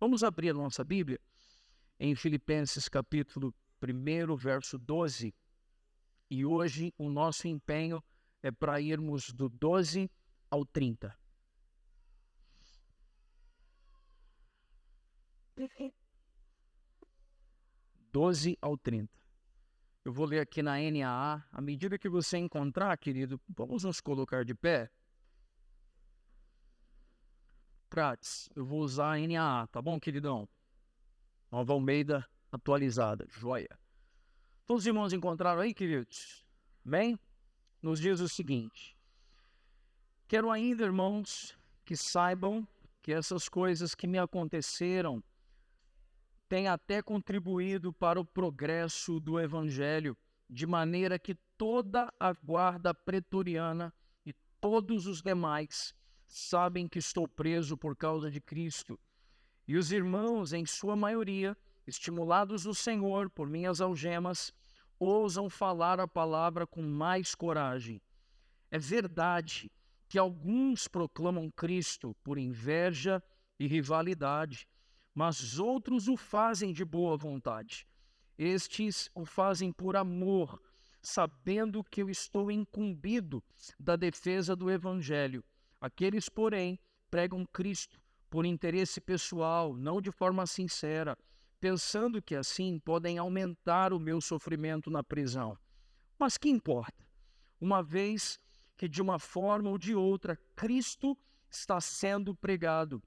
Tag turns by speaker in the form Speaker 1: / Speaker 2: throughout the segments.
Speaker 1: Vamos abrir a nossa Bíblia em Filipenses capítulo 1, verso 12. E hoje o nosso empenho é para irmos do 12 ao 30. Eu vou ler aqui na NAA. À medida que você encontrar, querido, vamos nos colocar de pé. Prates, eu vou usar a NAA, tá bom, queridão? Nova Almeida atualizada, joia. Todos os irmãos encontraram aí, queridos? Bem? Nos diz o seguinte: quero ainda, irmãos, que saibam que essas coisas que me aconteceram têm até contribuído para o progresso do Evangelho, de maneira que toda a guarda pretoriana e todos os demais sabem que estou preso por causa de Cristo. E os irmãos, em sua maioria, estimulados no Senhor por minhas algemas, ousam falar a palavra com mais coragem. É verdade que alguns proclamam Cristo por inveja e rivalidade, mas outros o fazem de boa vontade. Estes o fazem por amor, sabendo que eu estou incumbido da defesa do Evangelho. Aqueles, porém, pregam Cristo por interesse pessoal, não de forma sincera, pensando que assim podem aumentar o meu sofrimento na prisão. Mas que importa? Uma vez que de uma forma ou de outra Cristo está sendo pregado,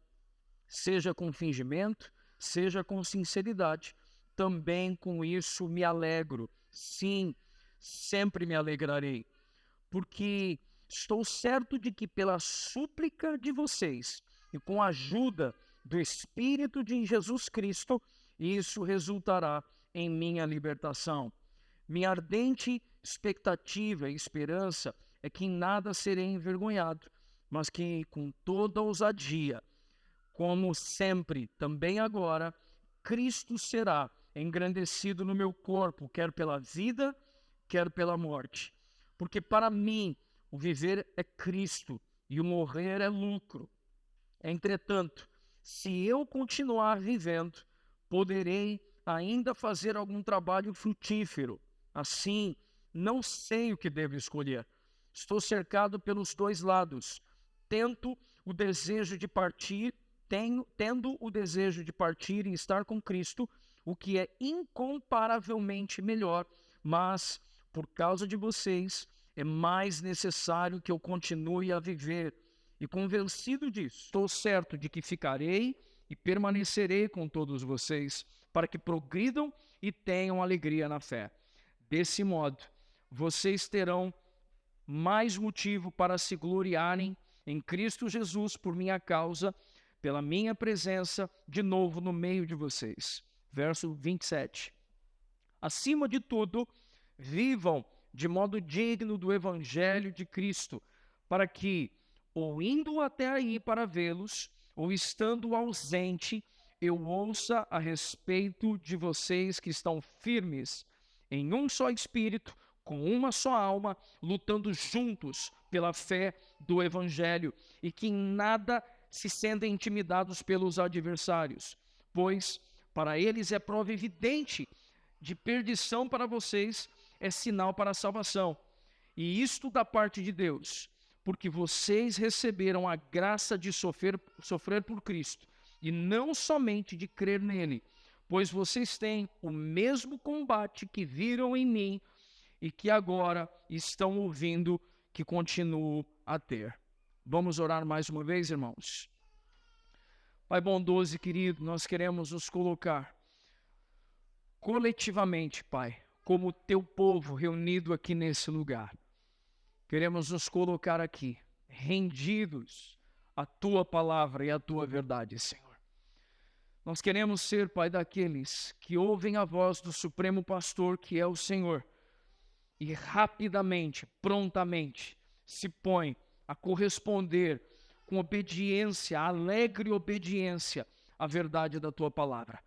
Speaker 1: seja com fingimento, seja com sinceridade, também com isso me alegro. Sim, sempre me alegrarei, porque estou certo de que pela súplica de vocês e com a ajuda do Espírito de Jesus Cristo, isso resultará em minha libertação. Minha ardente expectativa e esperança é que em nada serei envergonhado, mas que com toda ousadia, como sempre, também agora, Cristo será engrandecido no meu corpo, quer pela vida, quer pela morte. Porque para mim, o viver é Cristo e o morrer é lucro. Entretanto, se eu continuar vivendo, poderei ainda fazer algum trabalho frutífero. Assim, não sei o que devo escolher. Estou cercado pelos dois lados. Tendo o desejo de partir e estar com Cristo, o que é incomparavelmente melhor, mas por causa de vocês é mais necessário que eu continue a viver. E convencido disso, estou certo de que ficarei e permanecerei com todos vocês, para que progridam e tenham alegria na fé. Desse modo, vocês terão mais motivo para se gloriarem em Cristo Jesus por minha causa, pela minha presença de novo no meio de vocês. Verso 27. Acima de tudo, vivam de modo digno do Evangelho de Cristo, para que, ou indo até aí para vê-los, ou estando ausente, eu ouça a respeito de vocês que estão firmes em um só espírito, com uma só alma, lutando juntos pela fé do Evangelho, e que em nada se sentem intimidados pelos adversários, pois para eles é prova evidente de perdição, para vocês é sinal para a salvação. E isto da parte de Deus, porque vocês receberam a graça de sofrer por Cristo, e não somente de crer nele, pois vocês têm o mesmo combate que viram em mim e que agora estão ouvindo que continuo a ter. Vamos orar mais uma vez, irmãos? Pai bondoso e querido, nós queremos nos colocar coletivamente, Pai, como teu povo reunido aqui nesse lugar. Queremos nos colocar aqui, rendidos à tua palavra e à tua verdade, Senhor. Nós queremos ser, Pai, daqueles que ouvem a voz do Supremo Pastor, que é o Senhor, e rapidamente, prontamente, se põe a corresponder com obediência, alegre obediência à verdade da tua palavra.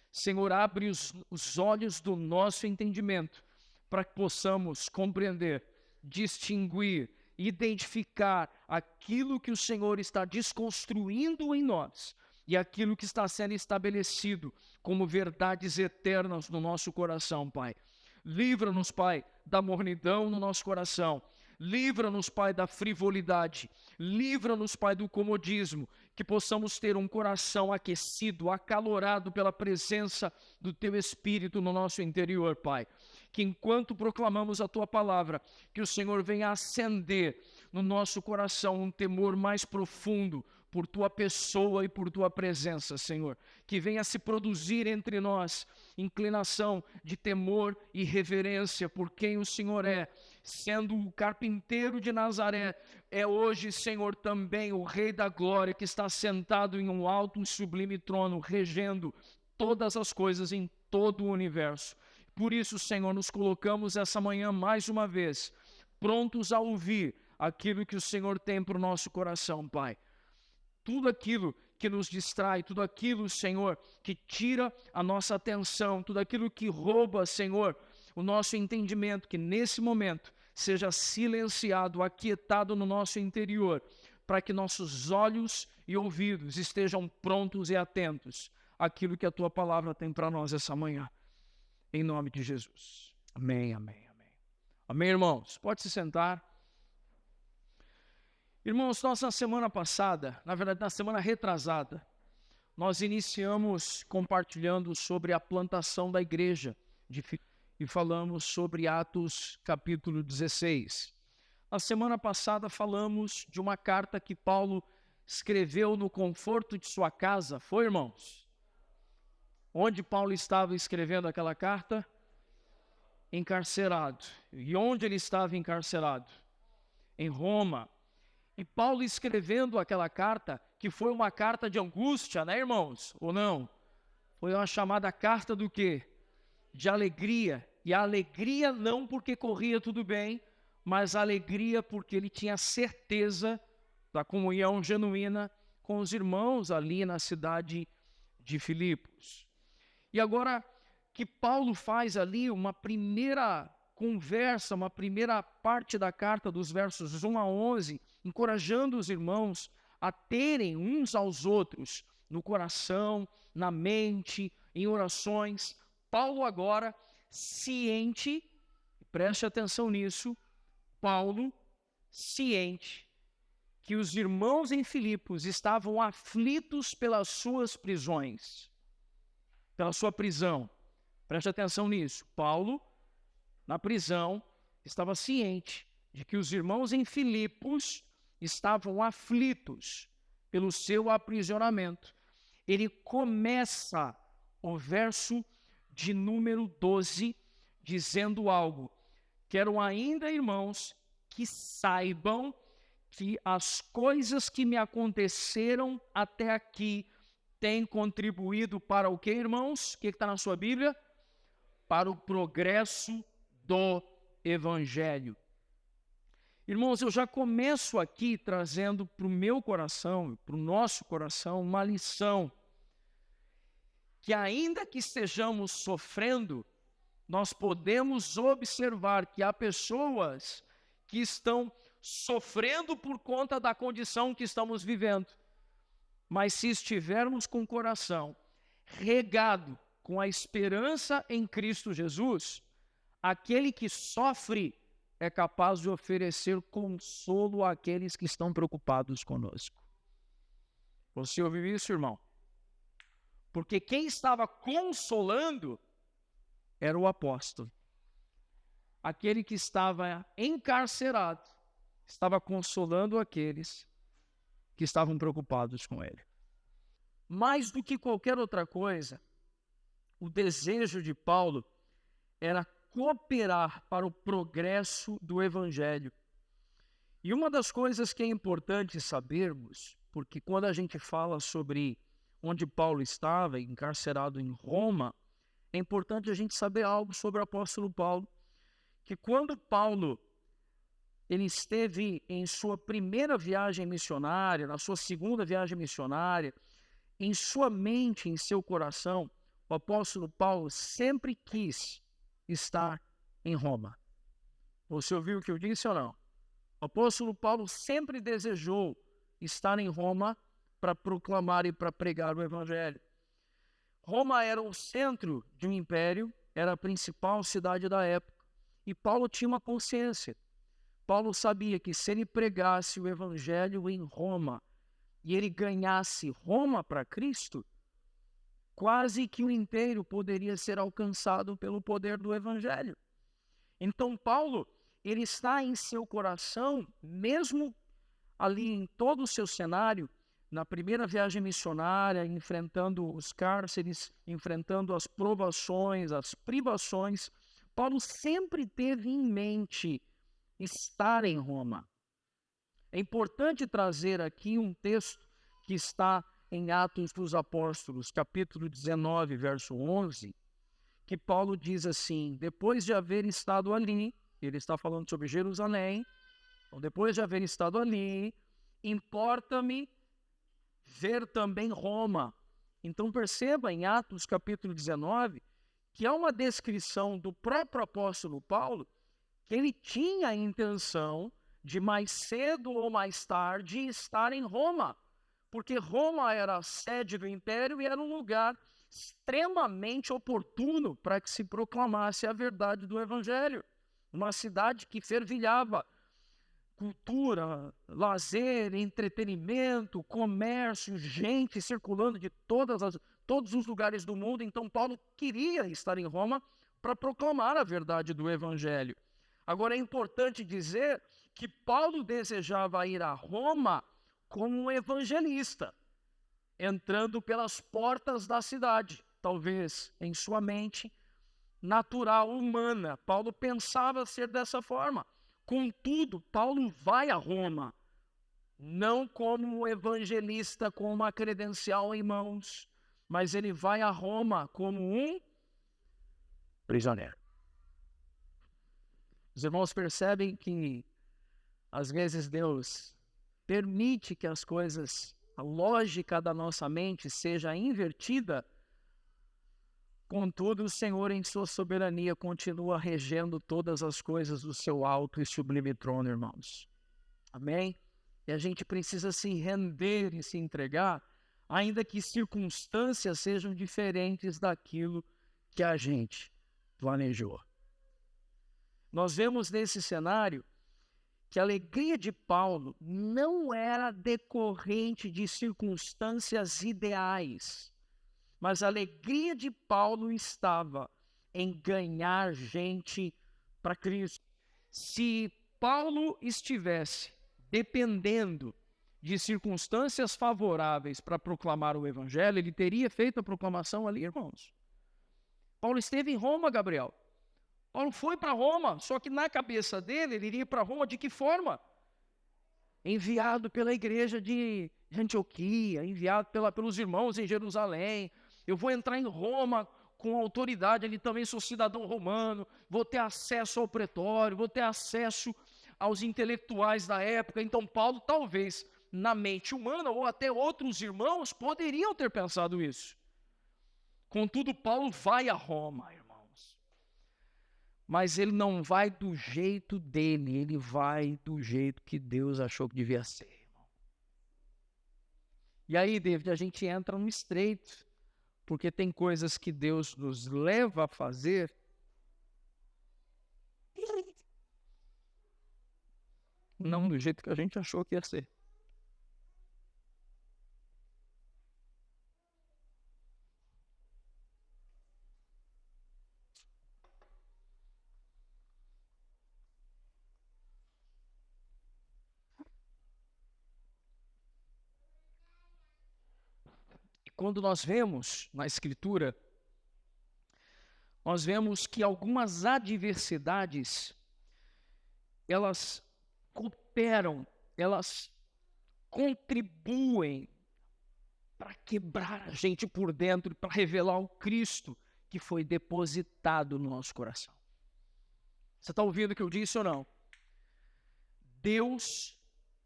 Speaker 1: Senhor, abre os olhos do nosso entendimento para que possamos compreender, distinguir, identificar aquilo que o Senhor está desconstruindo em nós, e aquilo que está sendo estabelecido como verdades eternas no nosso coração, Pai. Livra-nos, Pai, da mornidão no nosso coração. Livra-nos, Pai, da frivolidade. Livra-nos, Pai, do comodismo. Que possamos ter um coração aquecido, acalorado pela presença do Teu Espírito no nosso interior, Pai. Que enquanto proclamamos a Tua palavra, que o Senhor venha acender no nosso coração um temor mais profundo por Tua pessoa e por Tua presença, Senhor. Que venha se produzir entre nós inclinação de temor e reverência por quem o Senhor é, sendo o carpinteiro de Nazaré, é hoje, Senhor, também o Rei da Glória, que está sentado em um alto e sublime trono, regendo todas as coisas em todo o universo. Por isso, Senhor, nos colocamos essa manhã mais uma vez, prontos a ouvir aquilo que o Senhor tem para o nosso coração, Pai. Tudo aquilo que nos distrai, tudo aquilo, Senhor, que tira a nossa atenção, tudo aquilo que rouba, Senhor, o nosso entendimento, que nesse momento seja silenciado, aquietado no nosso interior, para que nossos olhos e ouvidos estejam prontos e atentos àquilo que a Tua palavra tem para nós essa manhã. Em nome de Jesus. Amém, amém, amém. Amém, irmãos? Pode se sentar. Irmãos, nós na semana passada, na verdade na semana retrasada, nós iniciamos compartilhando sobre a plantação da igreja de Filipe e falamos sobre Atos capítulo 16. Na semana passada falamos de uma carta que Paulo escreveu no conforto de sua casa, foi, irmãos? Onde Paulo estava escrevendo aquela carta? Encarcerado. E onde ele estava encarcerado? Em Roma. E Paulo escrevendo aquela carta, que foi uma carta de angústia, né, irmãos? Ou não? Foi uma chamada carta do quê? De alegria. E a alegria não porque corria tudo bem, mas a alegria porque ele tinha certeza da comunhão genuína com os irmãos ali na cidade de Filipos. E agora que Paulo faz ali uma primeira conversa, uma primeira parte da carta dos versos 1 a 11, encorajando os irmãos a terem uns aos outros no coração, na mente, em orações. Paulo agora, ciente, preste atenção nisso, Paulo, ciente que os irmãos em Filipos estavam aflitos pelas suas prisões, pela sua prisão. Preste atenção nisso. Paulo, na prisão, estava ciente de que os irmãos em Filipos estavam aflitos pelo seu aprisionamento. Ele começa o verso de número 12 dizendo algo. Quero ainda, irmãos, que saibam que as coisas que me aconteceram até aqui têm contribuído para o que, irmãos? O que está na sua Bíblia? Para o progresso do Evangelho. Irmãos, eu já começo aqui trazendo para o meu coração, para o nosso coração, uma lição. Que ainda que estejamos sofrendo, nós podemos observar que há pessoas que estão sofrendo por conta da condição que estamos vivendo. Mas se estivermos com o coração regado com a esperança em Cristo Jesus, aquele que sofre é capaz de oferecer consolo àqueles que estão preocupados conosco. Você ouviu isso, irmão? Porque quem estava consolando era o apóstolo. Aquele que estava encarcerado estava consolando aqueles que estavam preocupados com ele. Mais do que qualquer outra coisa, o desejo de Paulo era cooperar para o progresso do Evangelho. E uma das coisas que é importante sabermos, porque quando a gente fala sobre onde Paulo estava, encarcerado em Roma, é importante a gente saber algo sobre o apóstolo Paulo, que quando Paulo ele esteve em sua primeira viagem missionária, na sua segunda viagem missionária, em sua mente, em seu coração, o apóstolo Paulo sempre quis estar em Roma. Você ouviu o que eu disse ou não? O apóstolo Paulo sempre desejou estar em Roma para proclamar e para pregar o evangelho. Roma era o centro de um império, era a principal cidade da época. E Paulo tinha uma consciência. Paulo sabia que se ele pregasse o evangelho em Roma e ele ganhasse Roma para Cristo, quase que o inteiro poderia ser alcançado pelo poder do evangelho. Então Paulo, ele está em seu coração, mesmo ali em todo o seu cenário, na primeira viagem missionária, enfrentando os cárceres, enfrentando as provações, as privações, Paulo sempre teve em mente estar em Roma. É importante trazer aqui um texto que está em Atos dos Apóstolos, capítulo 19, verso 11, que Paulo diz assim: depois de haver estado ali, ele está falando sobre Jerusalém, então depois de haver estado ali, importa-me ver também Roma. Então perceba em Atos capítulo 19, que há uma descrição do próprio apóstolo Paulo, que ele tinha a intenção de mais cedo ou mais tarde estar em Roma, porque Roma era a sede do império e era um lugar extremamente oportuno para que se proclamasse a verdade do evangelho. Uma cidade que fervilhava cultura, lazer, entretenimento, comércio, gente circulando de todos os lugares do mundo. Então Paulo queria estar em Roma para proclamar a verdade do evangelho. Agora é importante dizer que Paulo desejava ir a Roma como um evangelista, entrando pelas portas da cidade. Talvez em sua mente natural, humana, Paulo pensava ser dessa forma. Contudo, Paulo vai a Roma, não como um evangelista com uma credencial em mãos, mas ele vai a Roma como um prisioneiro. Os irmãos percebem que, às vezes, Deus permite que as coisas, a lógica da nossa mente seja invertida. Contudo, o Senhor, em sua soberania, continua regendo todas as coisas do seu alto e sublime trono, irmãos. Amém? E a gente precisa se render e se entregar, ainda que circunstâncias sejam diferentes daquilo que a gente planejou. Nós vemos nesse cenário que a alegria de Paulo não era decorrente de circunstâncias ideais, mas a alegria de Paulo estava em ganhar gente para Cristo. Se Paulo estivesse dependendo de circunstâncias favoráveis para proclamar o evangelho, ele teria feito a proclamação ali, irmãos. Paulo esteve em Roma, Gabriel. Paulo foi para Roma, só que na cabeça dele, ele iria para Roma de que forma? Enviado pela igreja de Antioquia, enviado pelos irmãos em Jerusalém. Eu vou entrar em Roma com autoridade, ali também sou cidadão romano, vou ter acesso ao pretório, vou ter acesso aos intelectuais da época. Então Paulo, talvez, na mente humana, ou até outros irmãos, poderiam ter pensado isso. Contudo, Paulo vai a Roma, irmãos. Mas ele não vai do jeito dele, ele vai do jeito que Deus achou que devia ser, irmão. E aí, David, a gente entra no estreito, porque tem coisas que Deus nos leva a fazer não do jeito que a gente achou que ia ser. E quando nós vemos na Escritura, nós vemos que algumas adversidades, elas cooperam, elas contribuem para quebrar a gente por dentro, para revelar o Cristo que foi depositado no nosso coração. Você está ouvindo o que eu disse ou não? Deus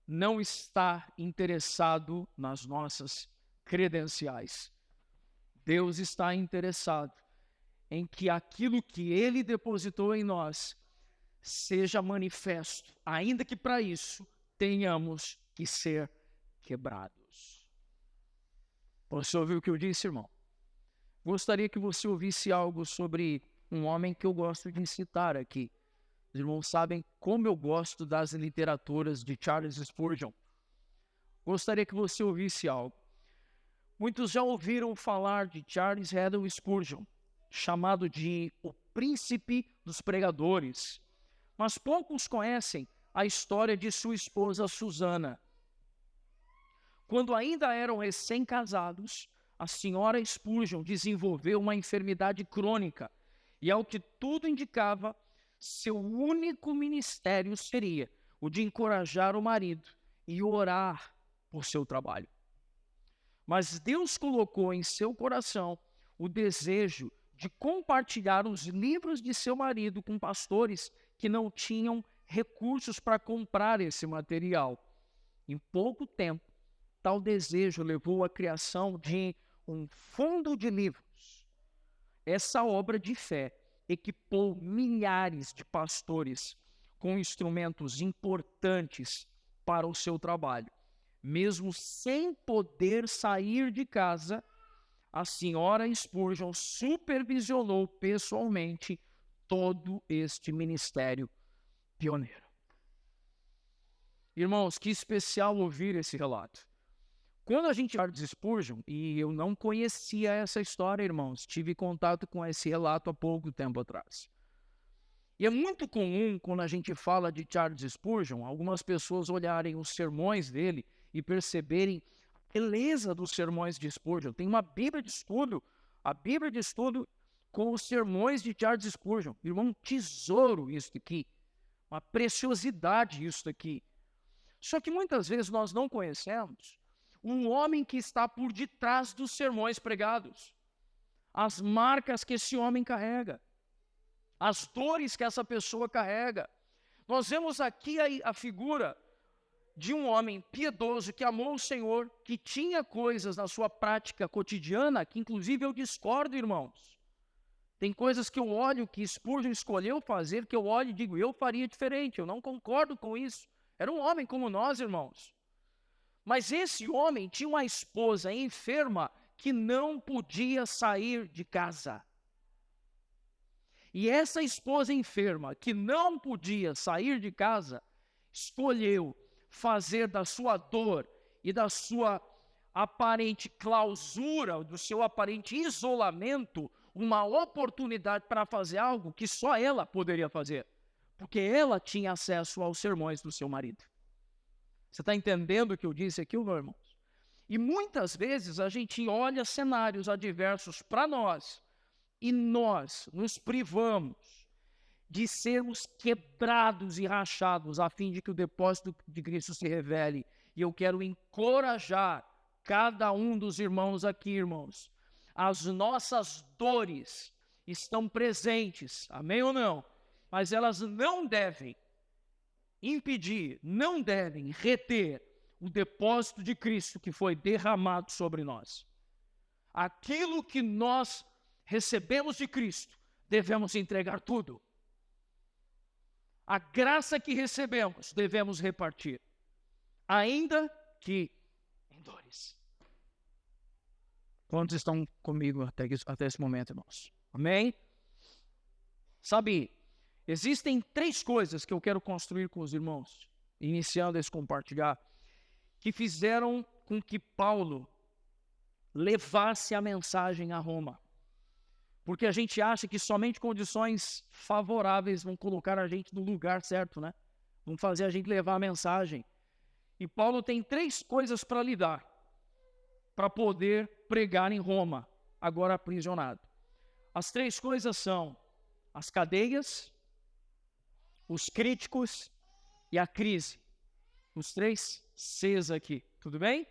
Speaker 1: não está interessado nas nossas credenciais. Deus está interessado em que aquilo que Ele depositou em nós seja manifesto, ainda que para isso tenhamos que ser quebrados. Você ouviu o que eu disse, irmão? Gostaria que você ouvisse algo sobre um homem que eu gosto de citar aqui. Os irmãos sabem como eu gosto das literaturas de Charles Spurgeon. Gostaria que você ouvisse algo. Muitos já ouviram falar de Charles Haddon Spurgeon, chamado de o príncipe dos pregadores, mas poucos conhecem a história de sua esposa Susana. Quando ainda eram recém-casados, a senhora Spurgeon desenvolveu uma enfermidade crônica e, ao que tudo indicava, seu único ministério seria o de encorajar o marido e orar por seu trabalho. Mas Deus colocou em seu coração o desejo de compartilhar os livros de seu marido com pastores que não tinham recursos para comprar esse material. Em pouco tempo, tal desejo levou à criação de um fundo de livros. Essa obra de fé equipou milhares de pastores com instrumentos importantes para o seu trabalho. Mesmo sem poder sair de casa, a senhora Spurgeon supervisionou pessoalmente todo este ministério pioneiro. Irmãos, que especial ouvir esse relato. Quando a gente fala de Spurgeon, e eu não conhecia essa história, irmãos, tive contato com esse relato há pouco tempo atrás. E é muito comum, quando a gente fala de Charles Spurgeon, algumas pessoas olharem os sermões dele e perceberem a beleza dos sermões de Spurgeon. Tem uma Bíblia de estudo, a Bíblia de estudo com os sermões de Charles Spurgeon. Irmão, um tesouro isso aqui, uma preciosidade isso aqui. Só que muitas vezes nós não conhecemos um homem que está por detrás dos sermões pregados, as marcas que esse homem carrega, as dores que essa pessoa carrega. Nós vemos aqui a figura de um homem piedoso que amou o Senhor, que tinha coisas na sua prática cotidiana, que inclusive eu discordo, irmãos. Tem coisas que eu olho que Spurgeon escolheu fazer, que eu olho e digo, eu faria diferente, eu não concordo com isso. Era um homem como nós, irmãos. Mas esse homem tinha uma esposa enferma que não podia sair de casa. E essa esposa enferma, que não podia sair de casa, escolheu fazer da sua dor e da sua aparente clausura, do seu aparente isolamento, uma oportunidade para fazer algo que só ela poderia fazer, porque ela tinha acesso aos sermões do seu marido. Você está entendendo o que eu disse aqui, meu irmão? E muitas vezes a gente olha cenários adversos para nós e nós nos privamos de sermos quebrados e rachados a fim de que o depósito de Cristo se revele. E eu quero encorajar cada um dos irmãos aqui, irmãos. As nossas dores estão presentes, amém ou não? Mas elas não devem impedir, não devem reter o depósito de Cristo que foi derramado sobre nós. Aquilo que nós recebemos de Cristo, devemos entregar tudo. A graça que recebemos, devemos repartir, ainda que em dores. Quantos estão comigo até esse momento, irmãos? Amém? Sabe, existem 3 coisas que eu quero construir com os irmãos, iniciando esse compartilhar, que fizeram com que Paulo levasse a mensagem a Roma. Porque a gente acha que somente condições favoráveis vão colocar a gente no lugar certo, né? Vão fazer a gente levar a mensagem. E Paulo tem 3 coisas para lidar, para poder pregar em Roma, agora aprisionado. As 3 coisas são as cadeias, os críticos e a crise. Os 3 Cs aqui, tudo bem?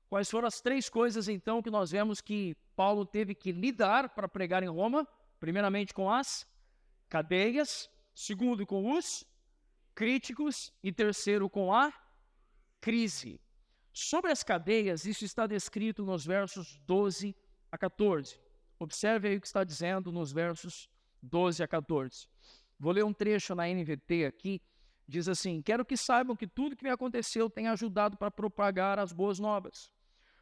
Speaker 1: Quais foram as 3 coisas, então, que nós vemos que Paulo teve que lidar para pregar em Roma? Primeiramente com as cadeias, segundo com os críticos e terceiro com a crise. Sobre as cadeias, isso está descrito nos versos 12 a 14. Observe aí o que está dizendo nos versos 12 a 14. Vou ler um trecho na NVT aqui. Diz assim: quero que saibam que tudo que me aconteceu tem ajudado para propagar as boas novas.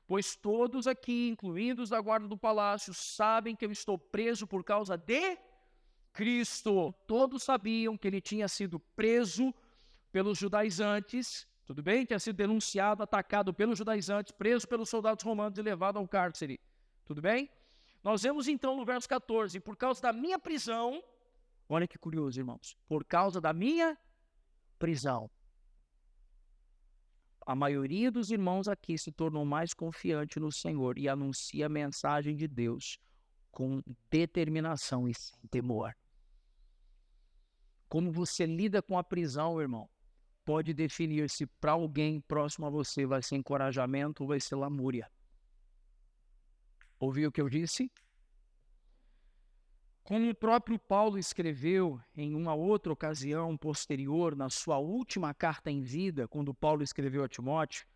Speaker 1: pois todos aqui, incluindo os da guarda do palácio, sabem que eu estou preso por causa de Cristo. Todos sabiam que ele tinha sido preso pelos judaizantes, tudo bem? Tinha sido denunciado, atacado pelos judaizantes, preso pelos soldados romanos e levado ao cárcere, tudo bem? Nós vemos então no verso 14, por causa da minha prisão, olha que curioso, irmãos, por causa da minha prisão. A maioria dos irmãos aqui se tornou mais confiante no Senhor e anuncia a mensagem de Deus com determinação e sem temor. Como você lida com a prisão, irmão, pode definir se para alguém próximo a você vai ser encorajamento ou vai ser lamúria. Ouviu o que eu disse? Como o próprio Paulo escreveu em uma outra ocasião posterior, na sua última carta em vida, quando Paulo escreveu a Timóteo,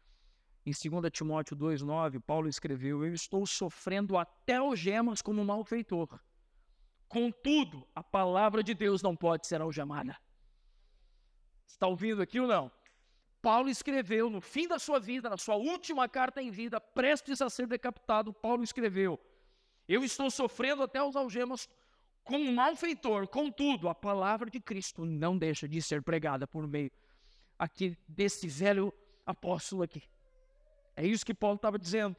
Speaker 1: em 2 Timóteo 2,9, Paulo escreveu: eu estou sofrendo até algemas como malfeitor. Contudo, a palavra de Deus não pode ser algemada. Está ouvindo aqui ou não? Paulo escreveu no fim da sua vida, na sua última carta em vida, prestes a ser decapitado, Paulo escreveu: eu estou sofrendo até as algemas como um malfeitor, contudo, a palavra de Cristo não deixa de ser pregada por meio aqui desse velho apóstolo aqui. É isso que Paulo estava dizendo.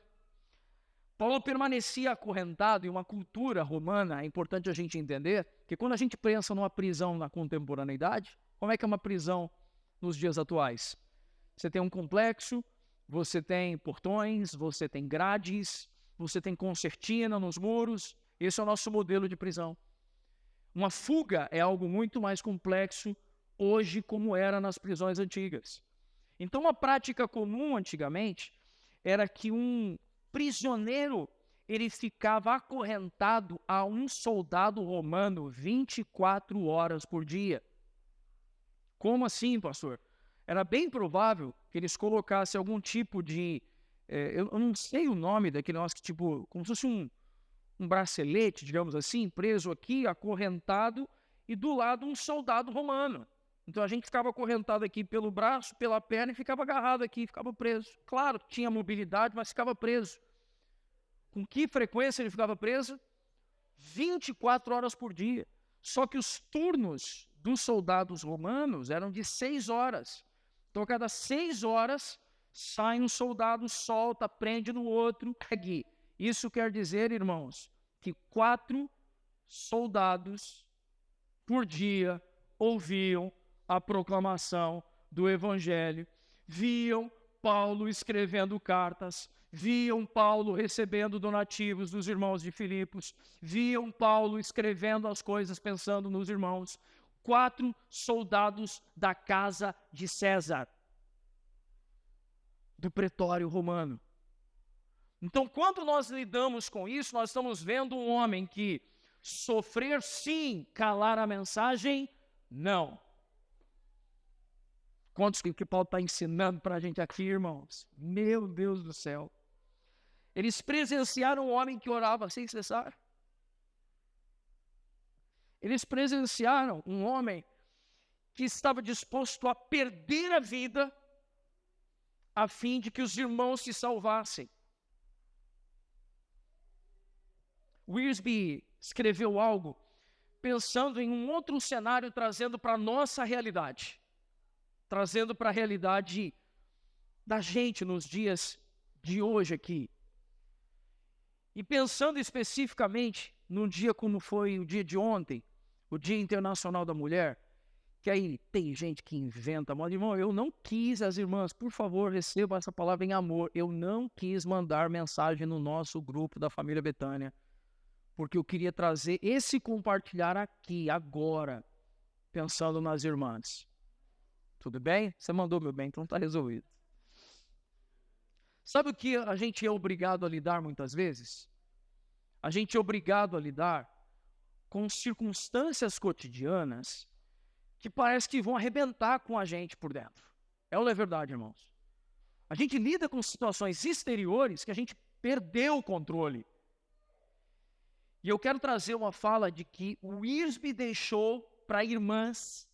Speaker 1: Paulo permanecia acorrentado em uma cultura romana. É importante a gente entender que quando a gente pensa numa prisão na contemporaneidade, como é que é uma prisão nos dias atuais? Você tem um complexo, você tem portões, você tem grades, você tem concertina nos muros. Esse é o nosso modelo de prisão. Uma fuga é algo muito mais complexo hoje, como era nas prisões antigas. Então, uma prática comum antigamente era que um prisioneiro ele ficava acorrentado a um soldado romano 24 horas por dia. Como assim, pastor? Era bem provável que eles colocassem algum tipo de... eu não sei o nome daquele negócio que tipo, como se fosse um bracelete, digamos assim, preso aqui, acorrentado, e do lado um soldado romano. Então a gente ficava acorrentado aqui pelo braço, pela perna, e ficava agarrado aqui, ficava preso. Claro, tinha mobilidade, mas ficava preso. Com que frequência ele ficava preso? 24 horas por dia. Só que os turnos dos soldados romanos eram de 6 horas. Então a cada 6 horas sai um soldado, solta, prende no outro, pegue. Isso quer dizer, irmãos, que 4 soldados por dia ouviam a proclamação do Evangelho, viam Paulo escrevendo cartas, viam Paulo recebendo donativos dos irmãos de Filipos, viam Paulo escrevendo as coisas pensando nos irmãos. 4 soldados da casa de César, do pretório romano. Então, quando nós lidamos com isso, nós estamos vendo um homem que sofrer sim, calar a mensagem, não. Quantos que Paulo está ensinando para a gente aqui, irmãos? Meu Deus do céu. Eles presenciaram um homem que orava sem cessar. Eles presenciaram um homem que estava disposto a perder a vida a fim de que os irmãos se salvassem. Wiersbe escreveu algo pensando em um outro cenário, trazendo para a nossa realidade, trazendo para a realidade da gente nos dias de hoje aqui. E pensando especificamente num dia como foi o dia de ontem, o Dia Internacional da Mulher, que aí tem gente que inventa, mas irmão, eu não quis, as irmãs, por favor, recebam essa palavra em amor, eu não quis mandar mensagem no nosso grupo da família Betânia, porque eu queria trazer esse compartilhar aqui, agora, pensando nas irmãs. Tudo bem? Você mandou, meu bem, então está resolvido. Sabe o que a gente é obrigado a lidar muitas vezes? A gente é obrigado a lidar com circunstâncias cotidianas que parece que vão arrebentar com a gente por dentro. É ou não é verdade, irmãos? A gente lida com situações exteriores que a gente perdeu o controle. E eu quero trazer uma fala de que o Wiersbe deixou para irmãs,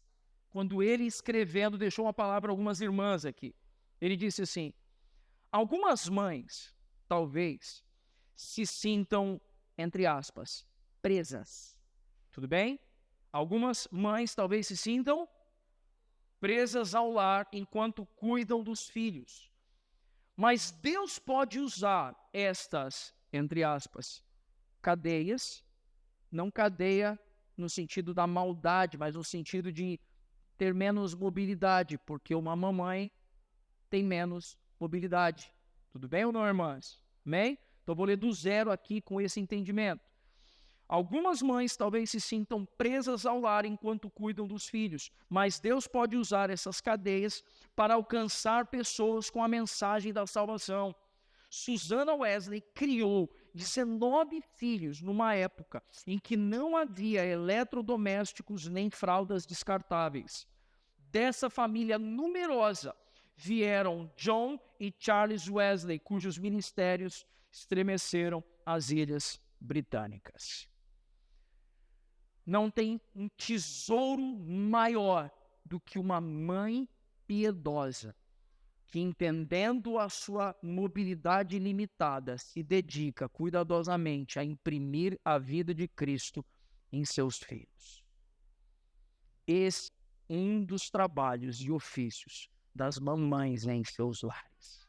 Speaker 1: quando ele escrevendo, deixou uma palavra para algumas irmãs aqui. Ele disse assim: algumas mães talvez, se sintam, entre aspas, presas. Tudo bem? Algumas mães talvez se sintam presas ao lar enquanto cuidam dos filhos. Mas Deus pode usar estas, entre aspas, cadeias, não cadeia no sentido da maldade, mas no sentido de ter menos mobilidade, porque uma mamãe tem menos mobilidade. Tudo bem ou não, irmãs? Amém? Então, vou ler do zero aqui com esse entendimento. Algumas mães talvez se sintam presas ao lar enquanto cuidam dos filhos, mas Deus pode usar essas cadeias para alcançar pessoas com a mensagem da salvação. Susana Wesley criou 19 filhos numa época em que não havia eletrodomésticos nem fraldas descartáveis. Dessa família numerosa vieram John e Charles Wesley, cujos ministérios estremeceram as Ilhas Britânicas. Não tem um tesouro maior do que uma mãe piedosa que, entendendo a sua mobilidade limitada, se dedica cuidadosamente a imprimir a vida de Cristo em seus filhos. Esse é um dos trabalhos e ofícios das mamães em seus lares.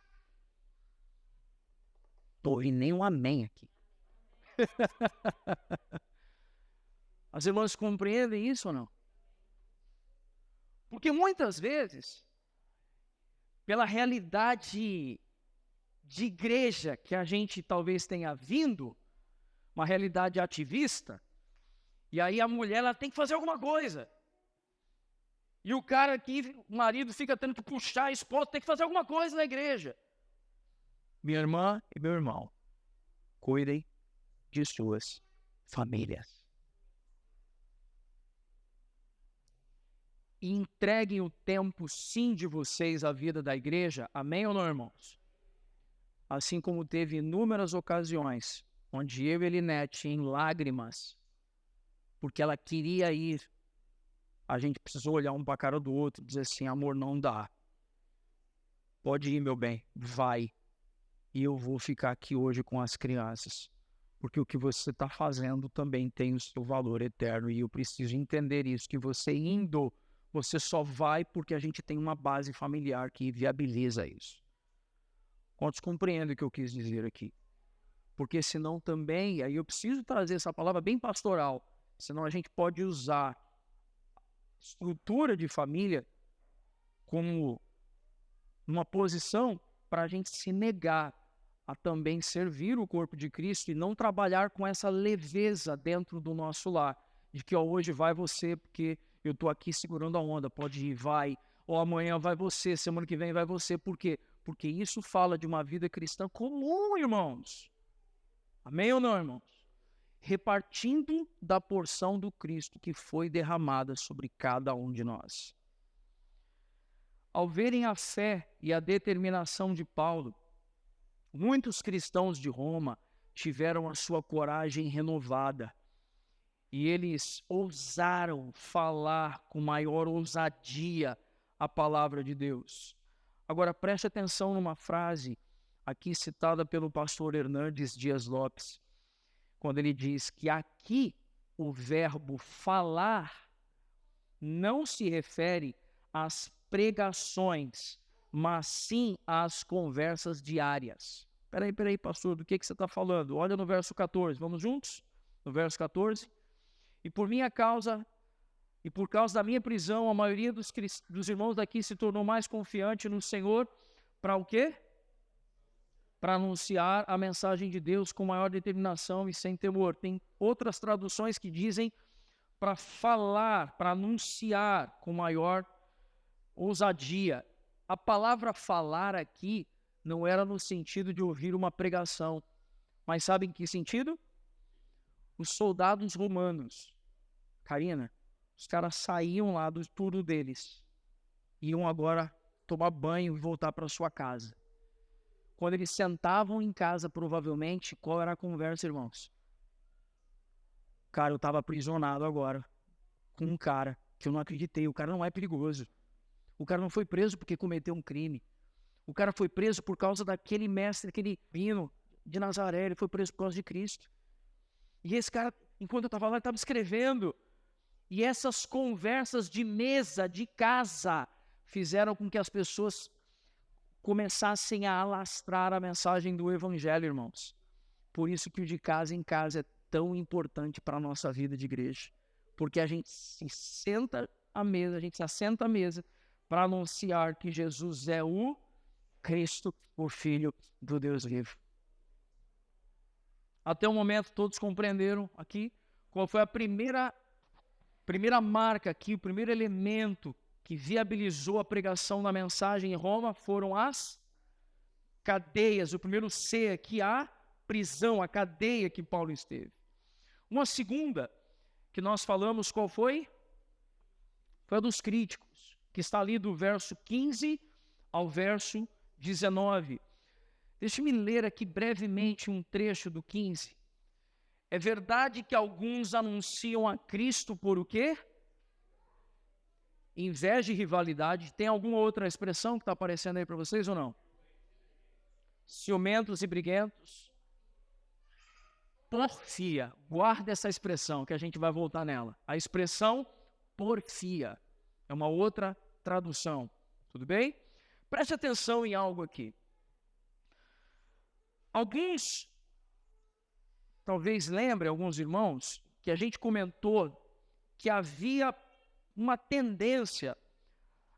Speaker 1: Não ouvi nem um amém aqui. As irmãs compreendem isso ou não? Porque muitas vezes, pela realidade de igreja que a gente talvez tenha vindo, uma realidade ativista, e aí a mulher ela tem que fazer alguma coisa. E o cara aqui, o marido, fica tendo que puxar a esposa, tem que fazer alguma coisa na igreja. Minha irmã e meu irmão, cuidem de suas famílias. E entreguem o tempo, sim, de vocês à vida da igreja. Amém ou não, irmãos? Assim como teve inúmeras ocasiões onde eu e Elinete, em lágrimas, porque ela queria ir, a gente precisou olhar um para a cara do outro e dizer assim, amor, não dá. Pode ir, meu bem, vai. E eu vou ficar aqui hoje com as crianças. Porque o que você está fazendo também tem o seu valor eterno. E eu preciso entender isso, que você indo, você só vai porque a gente tem uma base familiar que viabiliza isso. Quantos compreendem o que eu quis dizer aqui? Porque senão também, aí eu preciso trazer essa palavra bem pastoral, senão a gente pode usar estrutura de família como uma posição para a gente se negar a também servir o corpo de Cristo e não trabalhar com essa leveza dentro do nosso lar, de que ó, hoje vai você porque eu estou aqui segurando a onda, pode ir, vai, ou amanhã vai você, semana que vem vai você, por quê? Porque isso fala de uma vida cristã comum, irmãos. Amém ou não, irmãos? Repartindo da porção do Cristo que foi derramada sobre cada um de nós. Ao verem a fé e a determinação de Paulo, muitos cristãos de Roma tiveram a sua coragem renovada e eles ousaram falar com maior ousadia a palavra de Deus. Agora preste atenção numa frase aqui citada pelo pastor Hernandes Dias Lopes, quando ele diz que aqui o verbo falar não se refere às pregações, mas sim às conversas diárias. Peraí, pastor, do que você está falando? Olha no verso 14, vamos juntos? No verso 14. E por minha causa, e por causa da minha prisão, a maioria dos irmãos daqui se tornou mais confiante no Senhor, para o quê? Para anunciar a mensagem de Deus com maior determinação e sem temor. Tem outras traduções que dizem para falar, para anunciar com maior ousadia. A palavra falar aqui não era no sentido de ouvir uma pregação, mas sabe em que sentido? Os soldados romanos, Karina, os caras saíam lá do turno deles, iam agora tomar banho e voltar para sua casa. Quando eles sentavam em casa, provavelmente, qual era a conversa, irmãos? Cara, eu estava aprisionado agora com um cara que eu não acreditei. O cara não é perigoso. O cara não foi preso porque cometeu um crime. O cara foi preso por causa daquele mestre, aquele pino. de Nazaré, ele foi preso por causa de Cristo. E esse cara, enquanto eu estava lá, ele estava escrevendo. E essas conversas de mesa, de casa, fizeram com que as pessoas começassem a alastrar a mensagem do Evangelho, irmãos. Por isso que o de casa em casa é tão importante para a nossa vida de igreja. Porque a gente se assenta à mesa para anunciar que Jesus é o Cristo, o Filho do Deus vivo. Até o momento, todos compreenderam aqui qual foi a primeira marca aqui, o primeiro elemento que viabilizou a pregação da mensagem em Roma foram as cadeias. O primeiro C aqui, a prisão, a cadeia que Paulo esteve. Uma segunda que nós falamos, qual foi? Foi a dos críticos, que está ali do verso 15 ao verso 19. Deixe-me ler aqui brevemente um trecho do 15. É verdade que alguns anunciam a Cristo por o quê? Inveja e rivalidade. Tem alguma outra expressão que está aparecendo aí para vocês ou não? Ciumentos e briguentos. Porfia. Guarda essa expressão que a gente vai voltar nela. A expressão porfia. É uma outra tradução. Tudo bem? Preste atenção em algo aqui. Alguns, talvez lembrem, alguns irmãos, que a gente comentou que havia uma tendência.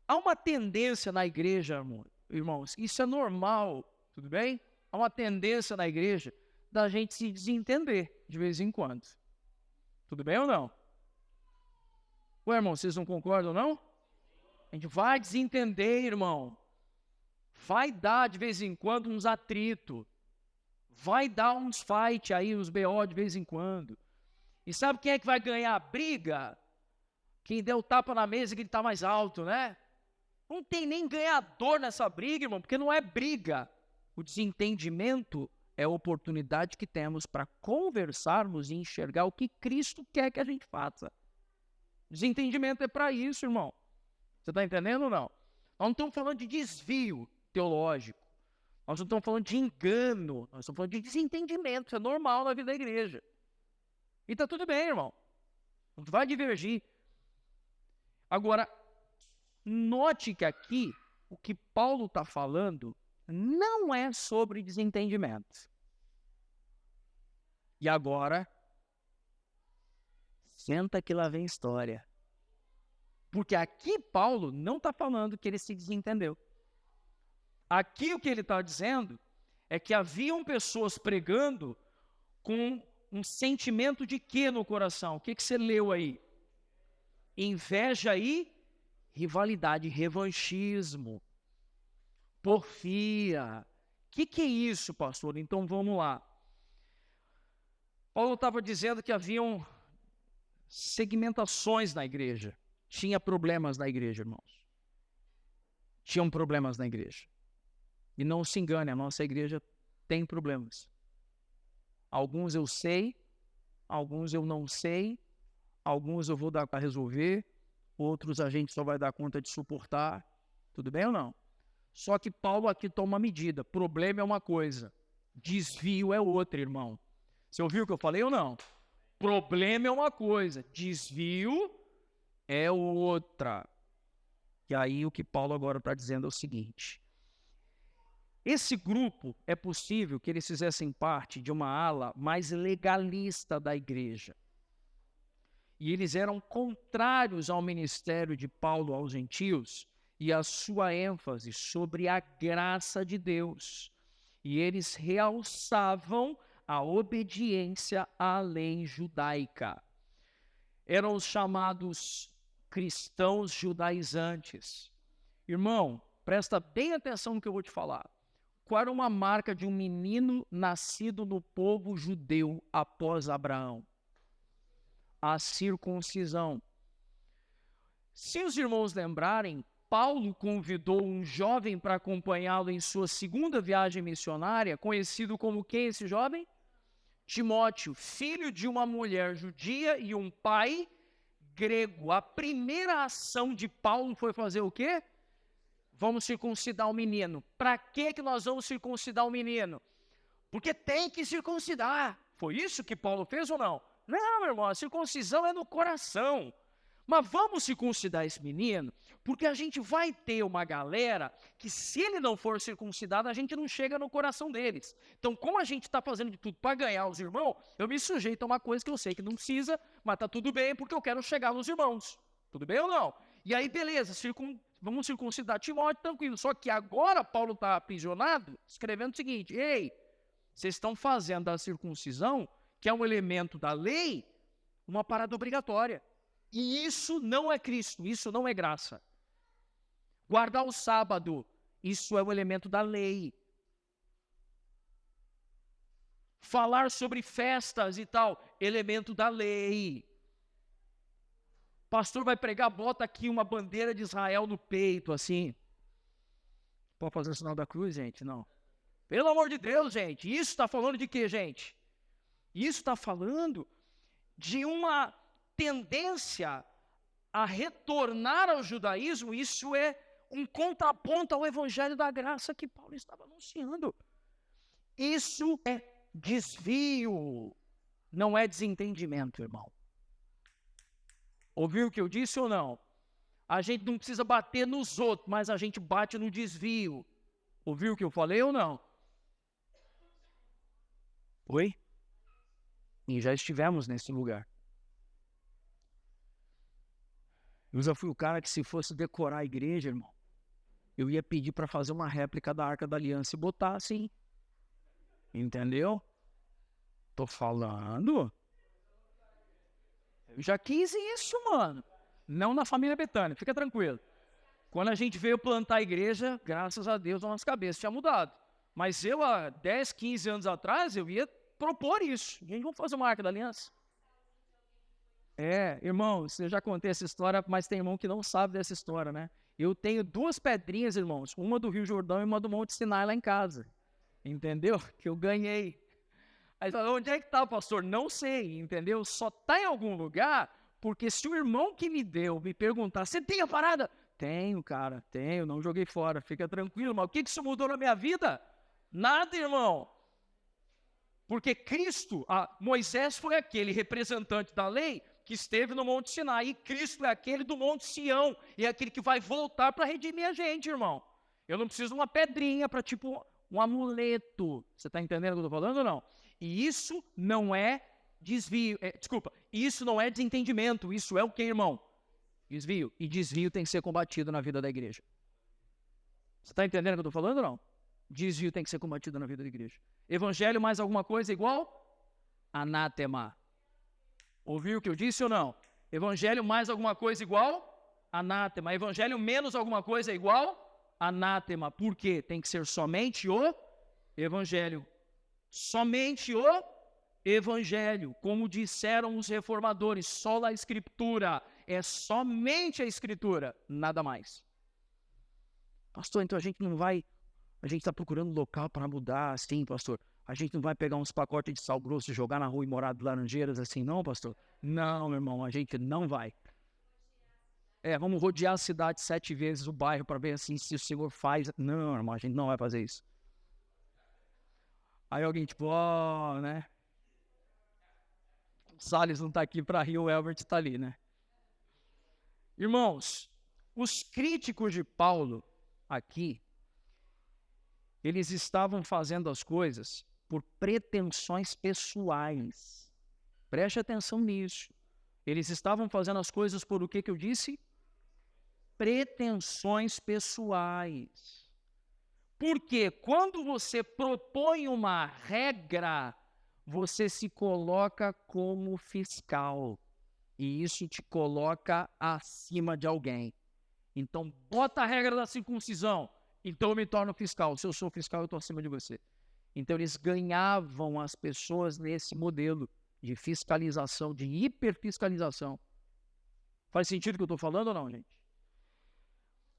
Speaker 1: Há uma tendência na igreja, irmãos, isso é normal, tudo bem? Há uma tendência na igreja da gente se desentender de vez em quando. Tudo bem ou não? Ué, irmão, vocês não concordam, não? A gente vai desentender, irmão. Vai dar de vez em quando uns atritos. Vai dar uns fight aí, uns BO de vez em quando. E sabe quem é que vai ganhar a briga? Quem der o tapa na mesa e gritar mais alto, né? Não tem nem ganhador nessa briga, irmão, porque não é briga. O desentendimento é a oportunidade que temos para conversarmos e enxergar o que Cristo quer que a gente faça. Desentendimento é para isso, irmão. Você está entendendo ou não? Nós não estamos falando de desvio teológico. Nós não estamos falando de engano. Nós estamos falando de desentendimento. Isso é normal na vida da igreja. E está tudo bem, irmão. Não vai divergir. Agora, note que aqui, o que Paulo está falando não é sobre desentendimento. E agora, senta que lá vem história. Porque aqui Paulo não está falando que ele se desentendeu. Aqui o que ele está dizendo é que haviam pessoas pregando com um sentimento de quê no coração? O que você leu aí? Inveja e rivalidade, revanchismo, porfia. O que é isso, pastor? Então vamos lá. Paulo estava dizendo que haviam segmentações na igreja. Tinha problemas na igreja, irmãos. Tinham problemas na igreja. E não se engane, a nossa igreja tem problemas. Alguns eu sei, alguns eu não sei, alguns eu vou dar para resolver, outros a gente só vai dar conta de suportar. Tudo bem ou não? Só que Paulo aqui toma medida. Problema é uma coisa, desvio é outra, irmão. Você ouviu o que eu falei ou não? Problema é uma coisa, desvio é outra. E aí o que Paulo agora está dizendo é o seguinte. Esse grupo, é possível que eles fizessem parte de uma ala mais legalista da igreja. E eles eram contrários ao ministério de Paulo aos gentios e a sua ênfase sobre a graça de Deus. E eles realçavam a obediência à lei judaica. Eram os chamados cristãos judaizantes. Irmão, presta bem atenção no que eu vou te falar. Qual era uma marca de um menino nascido no povo judeu após Abraão? A circuncisão. Se os irmãos lembrarem, Paulo convidou um jovem para acompanhá-lo em sua segunda viagem missionária, conhecido como quem esse jovem? Timóteo, filho de uma mulher judia e um pai grego. A primeira ação de Paulo foi fazer o quê? Vamos circuncidar o menino. Para que nós vamos circuncidar o menino? porque tem que circuncidar. Foi isso que Paulo fez ou não? Não, meu irmão, a circuncisão é no coração. Mas vamos circuncidar esse menino, porque a gente vai ter uma galera que, se ele não for circuncidado, a gente não chega no coração deles. Então, como a gente está fazendo de tudo para ganhar os irmãos, eu me sujeito a uma coisa que eu sei que não precisa, mas está tudo bem, porque eu quero chegar nos irmãos. Tudo bem ou não? E aí, beleza, vamos circuncidar Timóteo, tranquilo. Só que agora Paulo está aprisionado, escrevendo o seguinte: ei, vocês estão fazendo da circuncisão, que é um elemento da lei, uma parada obrigatória. E isso não é Cristo, isso não é graça. Guardar o sábado, isso é um elemento da lei. Falar sobre festas e tal, elemento da lei. Pastor vai pregar, bota aqui uma bandeira de Israel no peito, assim. Pode fazer o sinal da cruz, gente? Não. Pelo amor de Deus, gente, isso está falando de quê, gente? Isso está falando de uma tendência a retornar ao judaísmo. Isso é um contraponto ao evangelho da graça que Paulo estava anunciando. Isso é desvio, não é desentendimento, irmão. Ouviu o que eu disse ou não? A gente não precisa bater nos outros, mas a gente bate no desvio. Ouviu o que eu falei ou não? Oi? E já estivemos nesse lugar. Eu já fui o cara que, se fosse decorar a igreja, irmão, eu ia pedir para fazer uma réplica da Arca da Aliança e botar assim. Entendeu? Tô falando. Eu já quis isso, mano. Não na família Betânia, fica tranquilo. Quando a gente veio plantar a igreja, graças a Deus, a nossa cabeça tinha mudado. Mas eu, há 10, 15 anos atrás, eu ia propor isso. Gente, vamos fazer uma Arca da Aliança? Irmãos, eu já contei essa história, mas tem irmão que não sabe dessa história, né? Eu tenho 2 pedrinhas, irmãos, uma do Rio Jordão e uma do Monte Sinai lá em casa. Entendeu? Que eu ganhei. Aí fala, onde é que tá, pastor? Não sei, entendeu? Só tá em algum lugar, porque se o irmão que me deu me perguntar, você tem a parada? Tenho, cara, tenho, não joguei fora, fica tranquilo, mas o que isso mudou na minha vida? Nada, irmão. Porque Cristo, Moisés foi aquele representante da lei que esteve no Monte Sinai, e Cristo é aquele do Monte Sião, e é aquele que vai voltar para redimir a gente, irmão. Eu não preciso de uma pedrinha para, tipo, um amuleto. Você está entendendo o que eu estou falando ou não? E isso não é desvio, isso não é desentendimento, isso é o que, irmão? Desvio. E desvio tem que ser combatido na vida da igreja. Você está entendendo o que eu estou falando ou não? Desvio tem que ser combatido na vida da igreja. Evangelho mais alguma coisa igual? Anátema. Ouviu o que eu disse ou não? Evangelho mais alguma coisa igual? Anátema. Evangelho menos alguma coisa igual? Anátema. Por quê? Tem que ser somente o Evangelho. Somente o Evangelho. Como disseram os reformadores, só a Escritura. É somente a Escritura, nada mais. Pastor, então a gente está procurando local para mudar, sim, pastor. A gente não vai pegar uns pacotes de sal grosso e jogar na rua e morar de laranjeiras assim, não, pastor? Não, meu irmão, a gente não vai. Vamos rodear a cidade 7 vezes o bairro para ver assim se o Senhor faz. Não, irmão, a gente não vai fazer isso. Aí alguém tipo, né? O Salles não está aqui para rir, o Elbert está ali, né? Irmãos, os críticos de Paulo aqui, eles estavam fazendo as coisas por pretensões pessoais. Preste atenção nisso. Eles estavam fazendo as coisas por o que eu disse? Pretensões pessoais. Porque quando você propõe uma regra, você se coloca como fiscal. E isso te coloca acima de alguém. Então, bota a regra da circuncisão. Então eu me torno fiscal. Se eu sou fiscal, eu estou acima de você. Então eles ganhavam as pessoas nesse modelo de fiscalização, de hiperfiscalização. Faz sentido o que eu estou falando ou não, gente?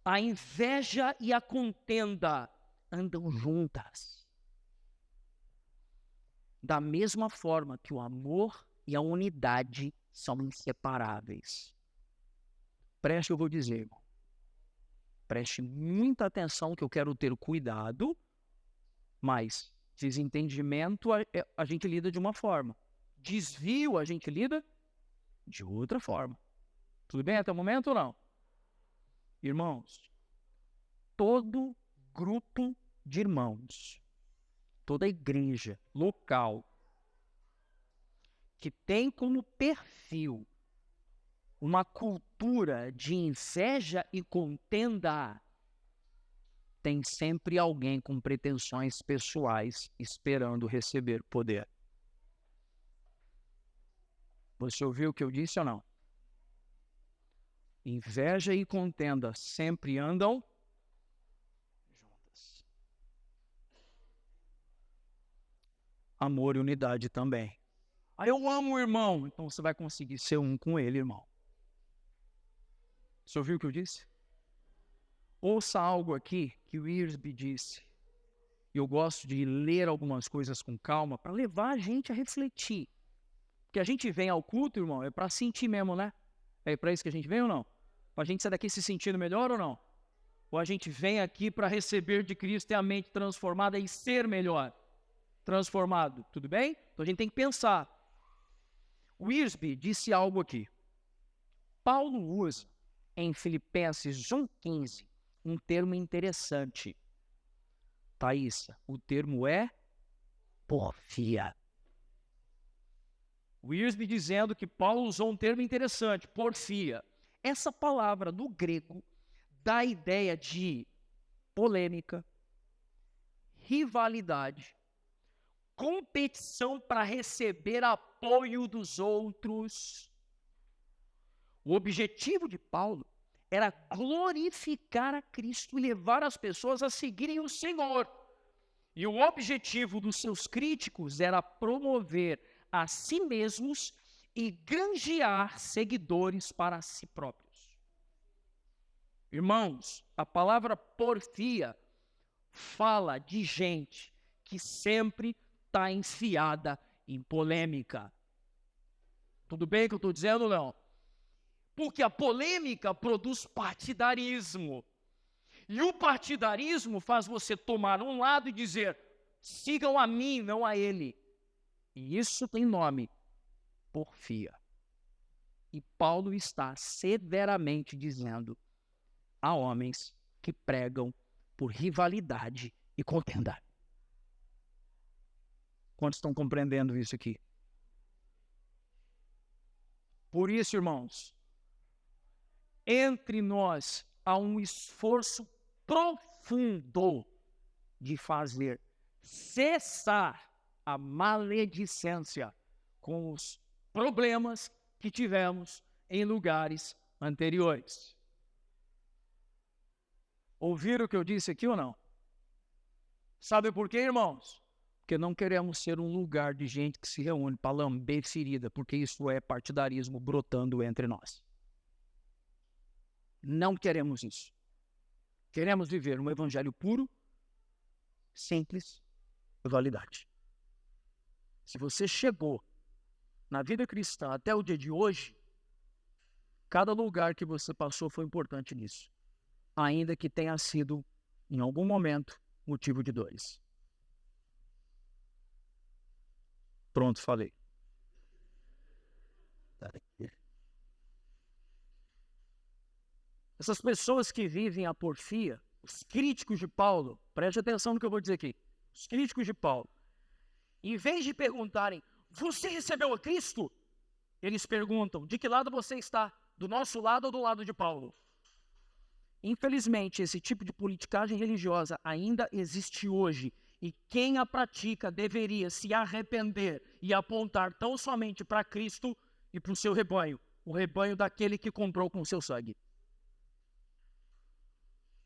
Speaker 1: A inveja e a contenda andam juntas. Da mesma forma que o amor e a unidade são inseparáveis. Preste, eu vou dizer, irmão. Preste muita atenção que eu quero ter cuidado, mas Desentendimento, a gente lida de uma forma. Desvio, a gente lida de outra forma. Tudo bem até o momento ou não? Irmãos, todo grupo de irmãos, toda igreja local que tem como perfil uma cultura de inveja e contenda, tem sempre alguém com pretensões pessoais esperando receber poder. Você ouviu o que eu disse ou não? Inveja e contenda sempre andam juntas. Amor e unidade também. Eu amo o irmão, então você vai conseguir ser um com ele, irmão. Você ouviu o que eu disse? Ouça algo aqui que o Wiersbe disse. E eu gosto de ler algumas coisas com calma para levar a gente a refletir. Porque a gente vem ao culto, irmão, é para sentir mesmo, né? É para isso que a gente vem ou não? Para a gente sair daqui se sentindo melhor ou não? Ou a gente vem aqui para receber de Cristo e a mente transformada e ser melhor? Transformado, tudo bem? Então a gente tem que pensar. O Wiersbe disse algo aqui. Paulo usa em Filipenses 1,15 um termo interessante. Thaísa, o termo é porfia. O Wiersbe dizendo que Paulo usou um termo interessante, porfia. Essa palavra no grego dá a ideia de polêmica, rivalidade, competição para receber apoio dos outros. O objetivo de Paulo era glorificar a Cristo e levar as pessoas a seguirem o Senhor. E o objetivo dos seus críticos era promover a si mesmos e granjear seguidores para si próprios. Irmãos, a palavra porfia fala de gente que sempre está enfiada em polêmica. Tudo bem que eu estou dizendo, não? Porque a polêmica produz partidarismo. E o partidarismo faz você tomar um lado e dizer, sigam a mim, não a ele. E isso tem nome, porfia. E Paulo está severamente dizendo a homens que pregam por rivalidade e contenda. Quantos estão compreendendo isso aqui? Por isso, irmãos, entre nós há um esforço profundo de fazer cessar a maledicência com os problemas que tivemos em lugares anteriores. Ouviram o que eu disse aqui ou não? Sabe por quê, irmãos? Porque não queremos ser um lugar de gente que se reúne para lamber ferida, porque isso é partidarismo brotando entre nós. Não queremos isso. Queremos viver um evangelho puro, simples, validade. Se você chegou na vida cristã até o dia de hoje, cada lugar que você passou foi importante nisso, ainda que tenha sido, em algum momento, motivo de dores. Pronto, falei. Essas pessoas que vivem a porfia, os críticos de Paulo, preste atenção no que eu vou dizer aqui. Os críticos de Paulo, em vez de perguntarem, você recebeu a Cristo? Eles perguntam, de que lado você está? Do nosso lado ou do lado de Paulo? Infelizmente, esse tipo de politicagem religiosa ainda existe hoje. E quem a pratica deveria se arrepender e apontar tão somente para Cristo e para o seu rebanho. O rebanho daquele que comprou com o seu sangue.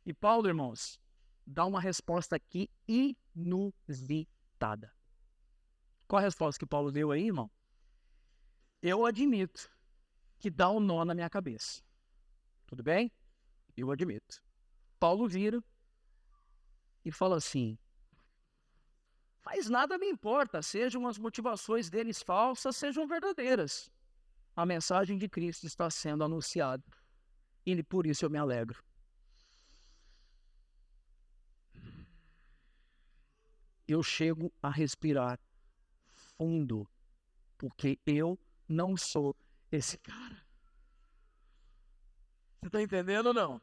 Speaker 1: E Paulo, irmãos, dá uma resposta aqui inusitada. Qual a resposta que Paulo deu aí, irmão? Eu admito que dá um nó na minha cabeça. Tudo bem? Eu admito. Paulo vira e fala assim, mas nada me importa, sejam as motivações deles falsas, sejam verdadeiras. A mensagem de Cristo está sendo anunciada e por isso eu me alegro. eu chego a respirar fundo, porque eu não sou esse cara. Você tá entendendo ou não?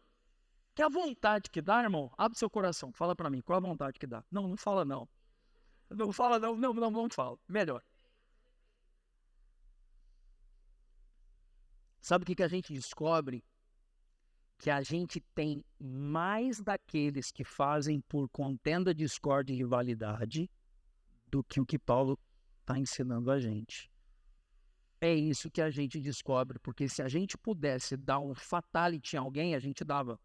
Speaker 1: Que a vontade que dá, irmão, abre seu coração, fala pra mim, qual a vontade que dá? Não, não fala não. Não fala não, não fala. Melhor. Sabe o que a gente descobre? Que a gente tem mais daqueles que fazem por contenda, discórdia e rivalidade do que o que Paulo está ensinando a gente. É isso que a gente descobre, porque se a gente pudesse dar um fatality em alguém, a gente dava.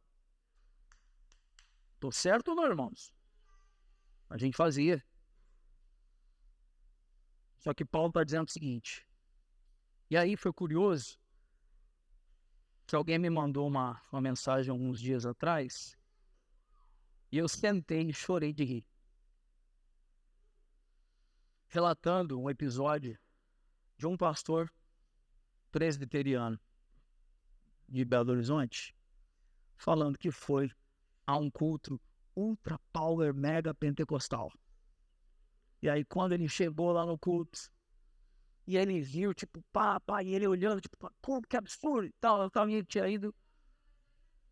Speaker 1: Tô certo ou não, irmãos? A gente fazia. Só que Paulo está dizendo o seguinte. E aí foi curioso que alguém me mandou uma mensagem alguns dias atrás e eu sentei e chorei de rir. Relatando um episódio de um pastor presbiteriano de Belo Horizonte, falando que foi a um culto ultra power mega pentecostal. E aí quando ele chegou lá no culto, e ele viu, tipo, pá, e ele olhando, tipo, pô, que absurdo e tal, eu também tinha ido.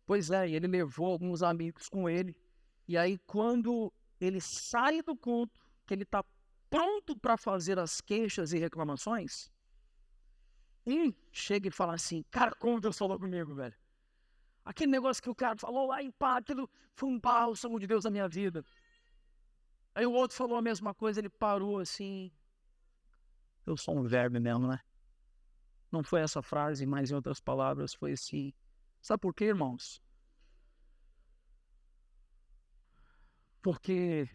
Speaker 1: Pois é, e ele levou alguns amigos com ele, e aí quando ele sai do culto, que ele tá pronto para fazer as queixas e reclamações, e chega e fala assim, cara, como Deus falou comigo, velho? Aquele negócio que o cara falou lá em pá, aquilo foi um bálsamo de Deus na minha vida. Aí o outro falou a mesma coisa, ele parou assim. Eu sou um verme mesmo, né? Não foi essa frase, mas em outras palavras foi assim. Sabe por quê, irmãos? Porque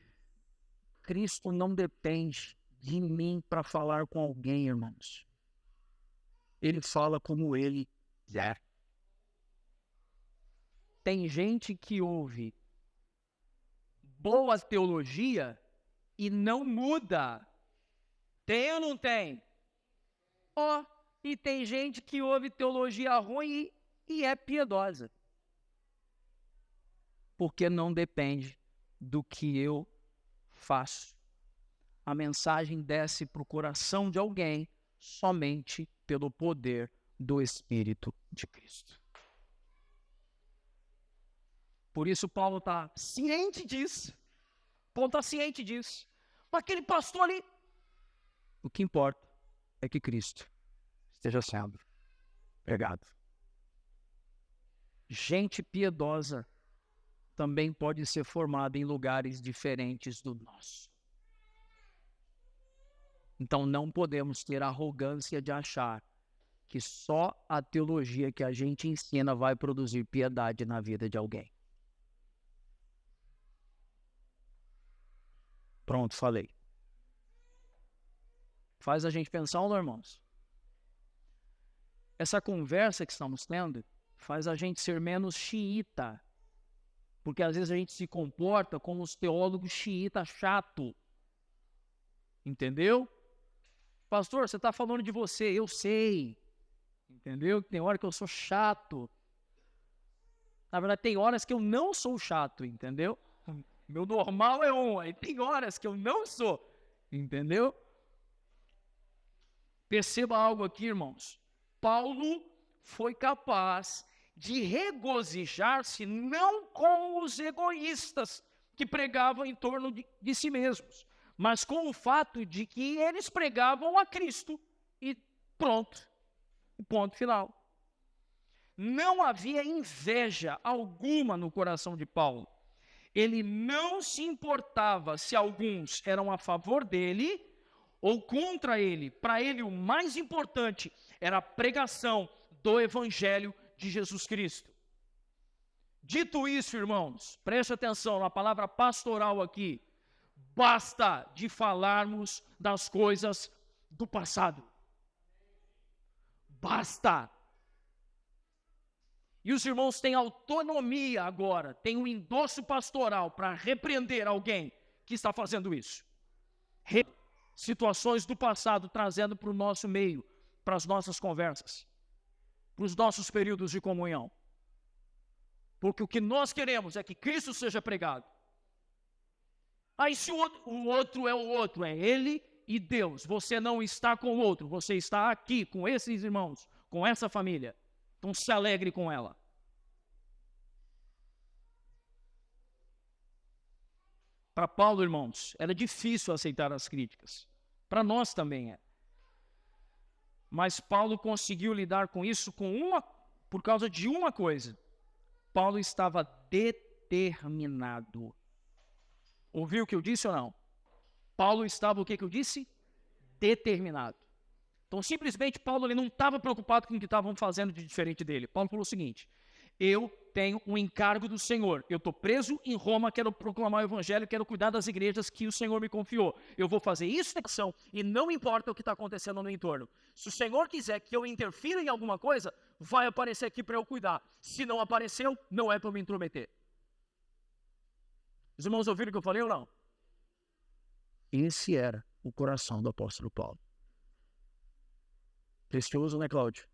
Speaker 1: Cristo não depende de mim para falar com alguém, irmãos. Ele fala como ele quer. Tem gente que ouve boa teologia e não muda. Tem ou não tem? Ó, e tem gente que ouve teologia ruim e é piedosa. Porque não depende do que eu faço. A mensagem desce para o coração de alguém somente pelo poder do Espírito de Cristo. Por isso Paulo está ciente disso. Paulo está ciente disso. Mas aquele pastor ali, o que importa é que Cristo esteja sendo pregado. Gente piedosa também pode ser formada em lugares diferentes do nosso. Então não podemos ter a arrogância de achar que só a teologia que a gente ensina vai produzir piedade na vida de alguém. Pronto, falei. Faz a gente pensar, não, irmãos? Essa conversa que estamos tendo faz a gente ser menos xiita. Porque às vezes a gente se comporta como os teólogos xiita chato. Entendeu? Pastor, você está falando de você, eu sei. Entendeu? Tem hora que eu sou chato. Na verdade, tem horas que eu não sou chato, entendeu? Meu normal é um, aí tem horas que eu não sou, entendeu? Perceba algo aqui, irmãos. Paulo foi capaz de regozijar-se não com os egoístas que pregavam em torno de si mesmos, mas com o fato de que eles pregavam a Cristo e pronto, o ponto final. Não havia inveja alguma no coração de Paulo. Ele não se importava se alguns eram a favor dele ou contra ele. Para ele, o mais importante era a pregação do Evangelho de Jesus Cristo. Dito isso, irmãos, preste atenção na palavra pastoral aqui. Basta de falarmos das coisas do passado. Basta. E os irmãos têm autonomia agora, têm um endosso pastoral para repreender alguém que está fazendo isso. Situações do passado trazendo para o nosso meio, para as nossas conversas, para os nossos períodos de comunhão. Porque o que nós queremos é que Cristo seja pregado. Aí se o outro é o outro, é ele e Deus. Você não está com o outro, você está aqui com esses irmãos, com essa família. Então se alegre com ela. Para Paulo, irmãos, era difícil aceitar as críticas. Para nós também é. Mas Paulo conseguiu lidar com isso por causa de uma coisa. Paulo estava determinado. Ouviu o que eu disse ou não? Paulo estava, o que eu disse? Determinado. Então, simplesmente, Paulo ele não estava preocupado com o que estavam fazendo de diferente dele. Paulo falou o seguinte: eu tenho um encargo do Senhor. Eu estou preso em Roma, quero proclamar o evangelho, quero cuidar das igrejas que o Senhor me confiou. Eu vou fazer isso na ação e não importa o que está acontecendo no entorno. Se o Senhor quiser que eu interfira em alguma coisa, vai aparecer aqui para eu cuidar. Se não apareceu, não é para eu me intrometer. Os irmãos ouviram o que eu falei ou não? Esse era o coração do apóstolo Paulo. Precioso, né, Cláudio?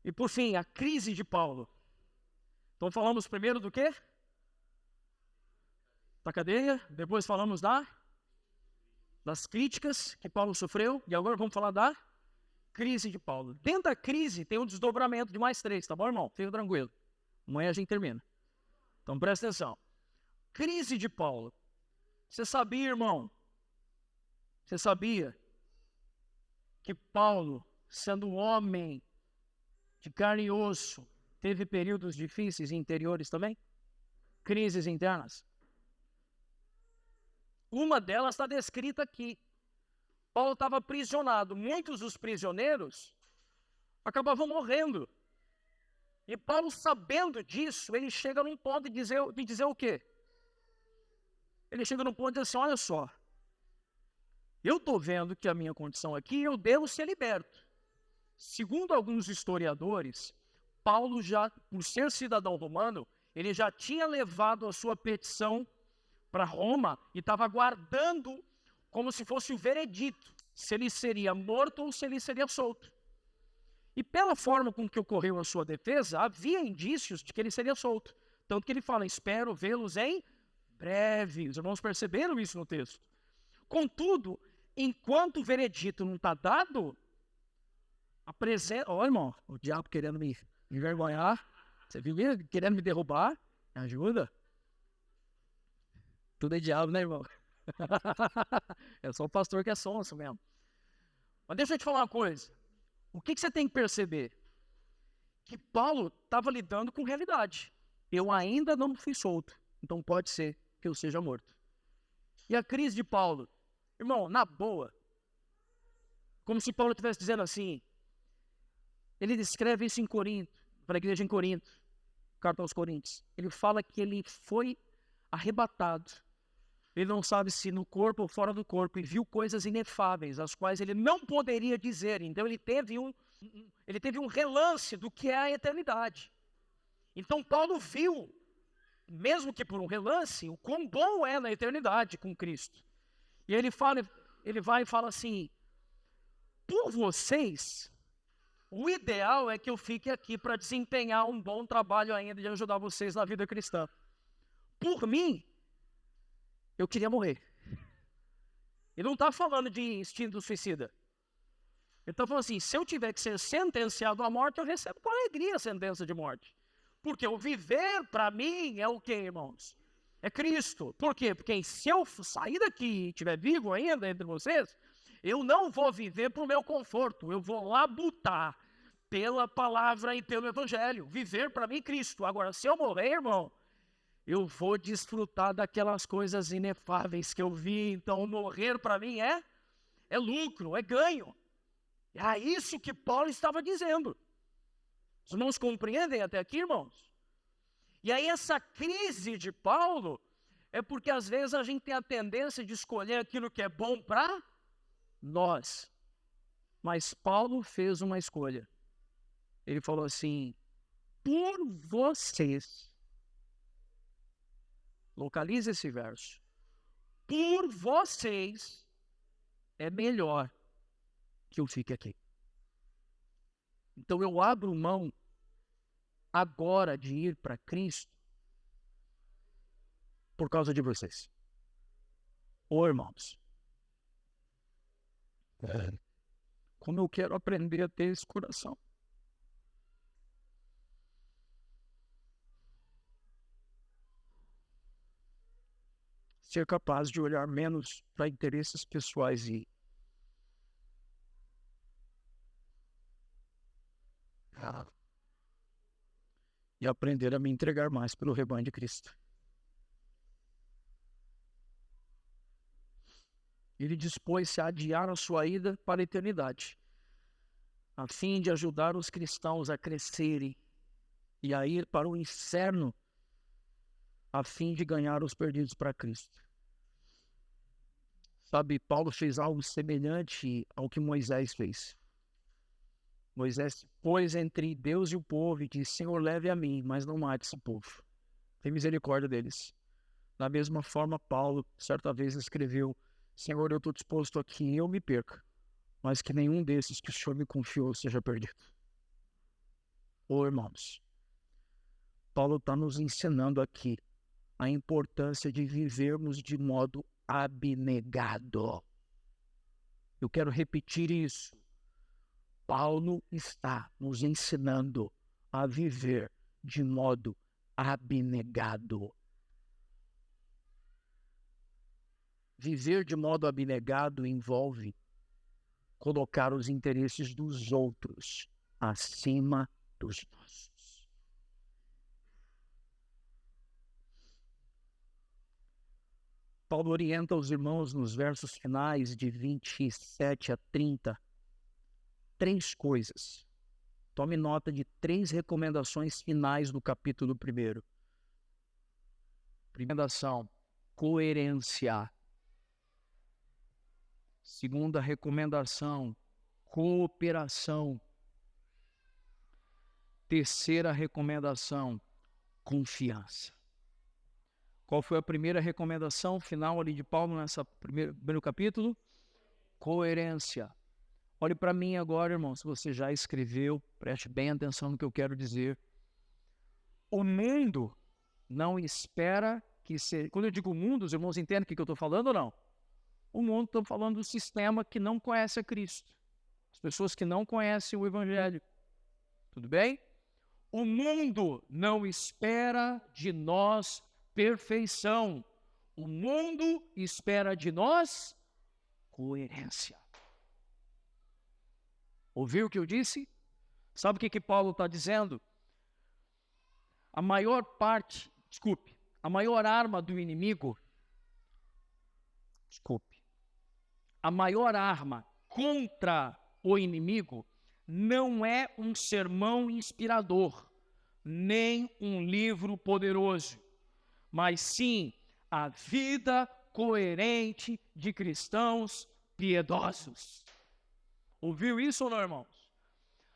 Speaker 1: E por fim, a crise de Paulo. Então falamos primeiro do quê? Da cadeia, depois falamos das críticas que Paulo sofreu, e agora vamos falar da crise de Paulo. Dentro da crise tem um desdobramento de mais 3, tá bom, irmão? Fica tranquilo. Amanhã a gente termina. Então presta atenção. Crise de Paulo. Você sabia, irmão? Você sabia que Paulo, sendo um homem de carne e osso, teve períodos difíceis interiores também? Crises internas. Uma delas está descrita aqui. Paulo estava aprisionado. Muitos dos prisioneiros acabavam morrendo. E Paulo, sabendo disso, ele chega num ponto de dizer o quê? Ele chega num ponto de dizer assim, olha só, eu estou vendo que a minha condição aqui, eu devo ser liberto. Segundo alguns historiadores, Paulo já, por ser cidadão romano, ele já tinha levado a sua petição para Roma e estava aguardando como se fosse o veredito, se ele seria morto ou se ele seria solto. E pela forma com que ocorreu a sua defesa, havia indícios de que ele seria solto. Tanto que ele fala, espero vê-los em breve. Os irmãos perceberam isso no texto. Contudo, enquanto o veredito não está dado, a presença... Olha, irmão, o diabo querendo me envergonhar. Você viu ele querendo me derrubar? Me ajuda? Tudo é diabo, né, irmão? É só o pastor que é sonso mesmo. Mas deixa eu te falar uma coisa. O que você tem que perceber? Que Paulo estava lidando com realidade. Eu ainda não fui solto, então pode ser que eu seja morto. E a crise de Paulo? Irmão, na boa, como se Paulo estivesse dizendo assim, ele descreve isso em Corinto, para a igreja em Corinto, carta aos Coríntios. Ele fala que ele foi arrebatado. Ele não sabe se no corpo ou fora do corpo, e viu coisas inefáveis, as quais ele não poderia dizer. Então ele teve um relance do que é a eternidade. Então Paulo viu, mesmo que por um relance, o quão bom é na eternidade com Cristo. E ele vai e fala assim, por vocês, o ideal é que eu fique aqui para desempenhar um bom trabalho ainda de ajudar vocês na vida cristã. Por mim, eu queria morrer. Ele não está falando de instinto suicida. Ele está falando assim, se eu tiver que ser sentenciado à morte, eu recebo com alegria a sentença de morte. Porque o viver, para mim, é o quê, irmãos? É Cristo. Por quê? Porque se eu sair daqui e estiver vivo ainda entre vocês, eu não vou viver para o meu conforto. Eu vou labutar pela palavra e pelo evangelho. Viver para mim, Cristo. Agora, se eu morrer, irmão, eu vou desfrutar daquelas coisas inefáveis que eu vi. Então, morrer para mim é lucro, é ganho. É isso que Paulo estava dizendo. Os irmãos compreendem até aqui, irmãos? E aí essa crise de Paulo é porque às vezes a gente tem a tendência de escolher aquilo que é bom para nós. Mas Paulo fez uma escolha. Ele falou assim, por vocês, localize esse verso, por vocês é melhor que eu fique aqui. Então eu abro mão agora de ir para Cristo, por causa de vocês. Ô, irmãos, como eu quero aprender a ter esse coração. Ser capaz de olhar menos para interesses pessoais e aprender a me entregar mais pelo rebanho de Cristo. Ele dispôs-se a adiar a sua ida para a eternidade, a fim de ajudar os cristãos a crescerem e a ir para o inferno, a fim de ganhar os perdidos para Cristo. Sabe, Paulo fez algo semelhante ao que Moisés fez. Moisés pôs entre Deus e o povo e disse: Senhor, leve a mim, mas não mate esse povo. Tem misericórdia deles. Da mesma forma, Paulo, certa vez, escreveu: Senhor, eu estou disposto a que eu me perca, mas que nenhum desses que o Senhor me confiou seja perdido. Ô, irmãos, Paulo está nos ensinando aqui a importância de vivermos de modo abnegado. Eu quero repetir isso. Paulo está nos ensinando a viver de modo abnegado. Viver de modo abnegado envolve colocar os interesses dos outros acima dos nossos. Paulo orienta os irmãos nos versos finais de 27 a 30, 3 coisas. Tome nota de 3 recomendações finais do capítulo 1. Recomendação: coerência. Segunda recomendação: cooperação. Terceira recomendação: confiança. Qual foi a primeira recomendação final ali de Paulo nessa primeiro capítulo? Coerência. Olhe para mim agora, irmão, se você já escreveu, preste bem atenção no que eu quero dizer. O mundo não espera que seja... Quando eu digo mundo, os irmãos entendem o que eu estou falando ou não? O mundo, estou falando do sistema que não conhece a Cristo. As pessoas que não conhecem o Evangelho. Tudo bem? O mundo não espera de nós perfeição. O mundo espera de nós coerência. Ouviu o que eu disse? Sabe o que Paulo está dizendo? A maior arma do inimigo, a maior arma contra o inimigo não é um sermão inspirador, nem um livro poderoso, mas sim a vida coerente de cristãos piedosos. Ouviu isso ou não, irmãos?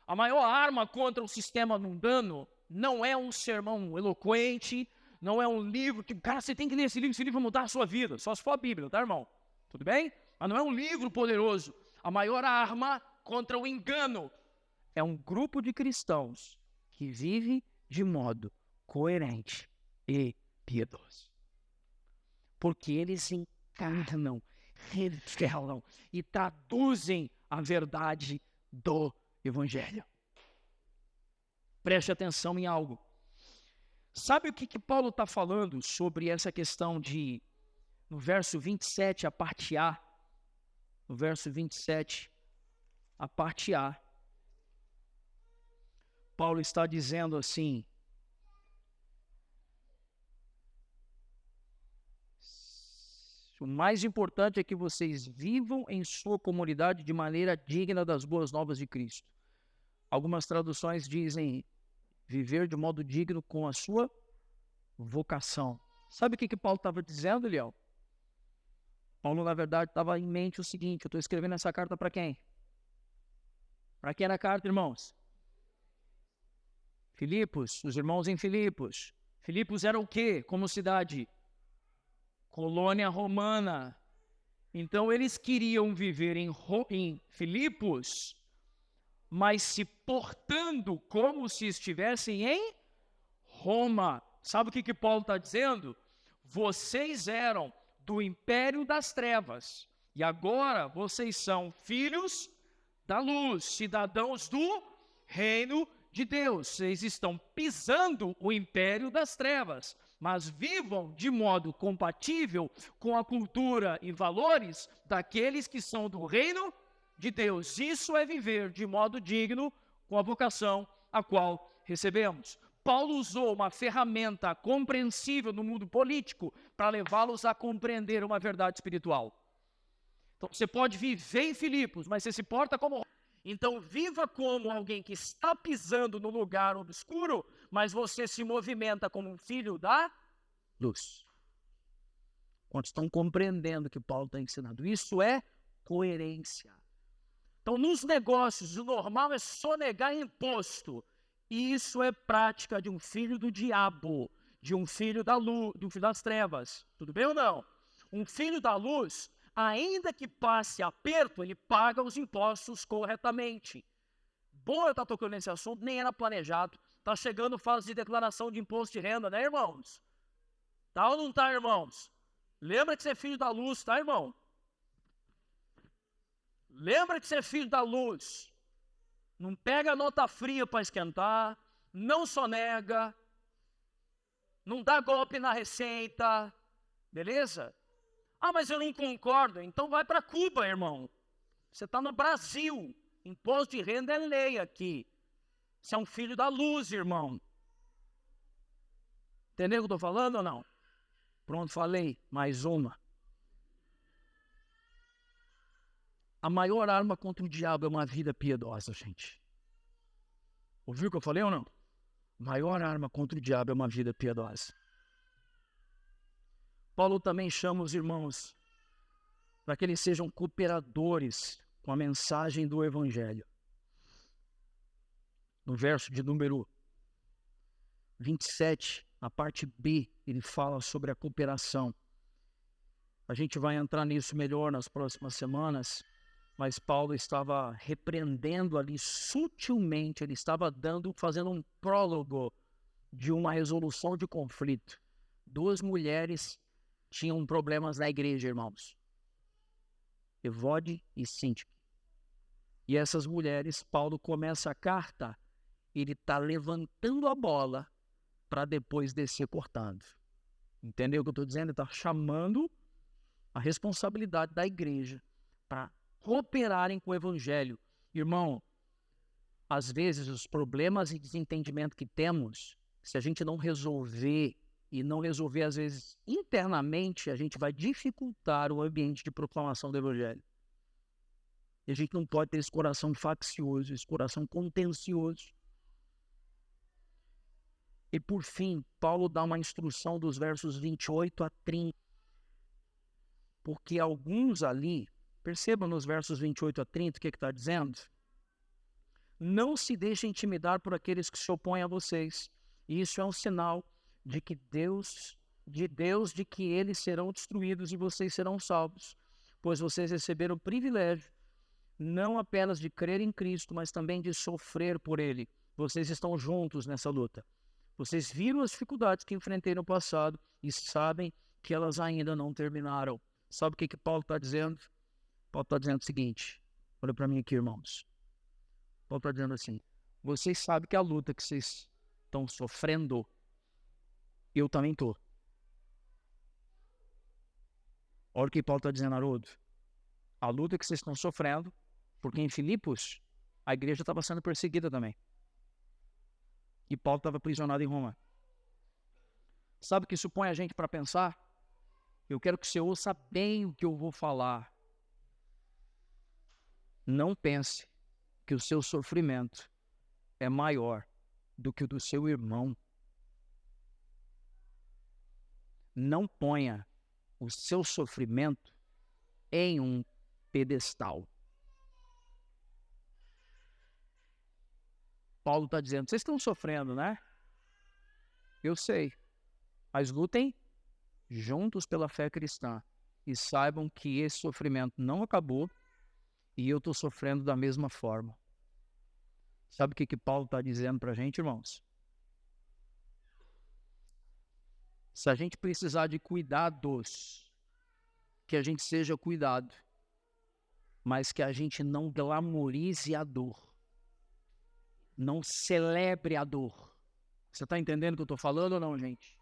Speaker 1: A maior arma contra o sistema mundano não é um sermão eloquente, não é um livro que, cara, você tem que ler esse livro vai mudar a sua vida, só se for a Bíblia, tá, irmão? Tudo bem? Mas não é um livro poderoso. A maior arma contra o engano é um grupo de cristãos que vive de modo coerente e piedoso. Porque eles encarnam, revelam e traduzem a verdade do Evangelho. Preste atenção em algo. Sabe o que Paulo está falando sobre essa questão de, no verso 27, a parte A, no verso 27, a parte A, Paulo está dizendo assim: o mais importante é que vocês vivam em sua comunidade de maneira digna das boas novas de Cristo. Algumas traduções dizem viver de modo digno com a sua vocação. Sabe o que Paulo estava dizendo, Eliel? Paulo, na verdade, estava em mente o seguinte: eu estou escrevendo essa carta para quem? Para quem era a carta, irmãos? Filipos, os irmãos em Filipos. Filipos era o quê? Como cidade? Colônia romana. Então eles queriam viver em Filipos, mas se portando como se estivessem em Roma. Sabe o que Paulo está dizendo? Vocês eram do império das trevas, e agora vocês são filhos da luz, cidadãos do reino de Deus. Vocês estão pisando o império das trevas, mas vivam de modo compatível com a cultura e valores daqueles que são do reino de Deus. Isso é viver de modo digno com a vocação a qual recebemos. Paulo usou uma ferramenta compreensível no mundo político para levá-los a compreender uma verdade espiritual. Então, você pode viver em Filipos, mas você se porta como... Então, viva como alguém que está pisando no lugar obscuro, mas você se movimenta como um filho da luz. Quando estão compreendendo o que Paulo está ensinando, isso é coerência. Então, nos negócios, o normal é sonegar imposto. E isso é prática de um filho do diabo, de um filho da luz, de um filho das trevas. Tudo bem ou não? Um filho da luz, ainda que passe aperto, ele paga os impostos corretamente. Bom eu estar tocando nesse assunto, nem era planejado. Está chegando fase de declaração de imposto de renda, né, irmãos? Tá ou não tá, irmãos? Lembra que você é filho da luz, tá, irmão? Lembra que você é filho da luz. Não pega nota fria para esquentar, não sonega, não dá golpe na receita, beleza? Ah, mas eu não concordo, então vai para Cuba, irmão. Você está no Brasil, imposto de renda é lei aqui. Você é um filho da luz, irmão. Entendeu o que eu estou falando ou não? Pronto, falei, mais uma. A maior arma contra o diabo é uma vida piedosa, gente. Ouviu o que eu falei ou não? A maior arma contra o diabo é uma vida piedosa. Paulo também chama os irmãos para que eles sejam cooperadores com a mensagem do Evangelho. No verso de número 27, a parte B, ele fala sobre a cooperação. A gente vai entrar nisso melhor nas próximas semanas, mas Paulo estava repreendendo ali sutilmente, ele estava fazendo um prólogo de uma resolução de conflito. Duas mulheres tinham problemas na igreja, irmãos. Evode e Síntique. E essas mulheres, Paulo começa a carta, ele está levantando a bola para depois descer cortando. Entendeu o que eu estou dizendo? Ele está chamando a responsabilidade da igreja para cooperarem com o evangelho. Irmão, às vezes os problemas e desentendimento que temos, se a gente não resolver, e não resolver às vezes internamente, a gente vai dificultar o ambiente de proclamação do evangelho. E a gente não pode ter esse coração faccioso, esse coração contencioso. E por fim, Paulo dá uma instrução dos versos 28 a 30. Porque alguns ali, percebam nos versos 28 a 30 o que está dizendo? Não se deixem intimidar por aqueles que se opõem a vocês. E isso é um sinal de que de que eles serão destruídos e vocês serão salvos. Pois vocês receberam o privilégio não apenas de crer em Cristo, mas também de sofrer por Ele. Vocês estão juntos nessa luta. Vocês viram as dificuldades que enfrentei no passado e sabem que elas ainda não terminaram. Sabe o que Paulo está dizendo? Paulo está dizendo o seguinte, olha para mim aqui, irmãos. Paulo está dizendo assim, vocês sabem que a luta que vocês estão sofrendo, eu também estou. Olha o que Paulo está dizendo, Haroldo. A luta que vocês estão sofrendo, porque em Filipos, a igreja estava sendo perseguida também. E Paulo estava aprisionado em Roma. Sabe o que isso põe a gente para pensar? Eu quero que você ouça bem o que eu vou falar. Não pense que o seu sofrimento é maior do que o do seu irmão. Não ponha o seu sofrimento em um pedestal. Paulo está dizendo, vocês estão sofrendo, né? Eu sei, mas lutem juntos pela fé cristã e saibam que esse sofrimento não acabou e eu estou sofrendo da mesma forma. Sabe o que Paulo está dizendo para a gente, irmãos? Se a gente precisar de cuidados, que a gente seja cuidado, mas que a gente não glamorize a dor, não celebre a dor. Você está entendendo o que eu estou falando ou não, gente?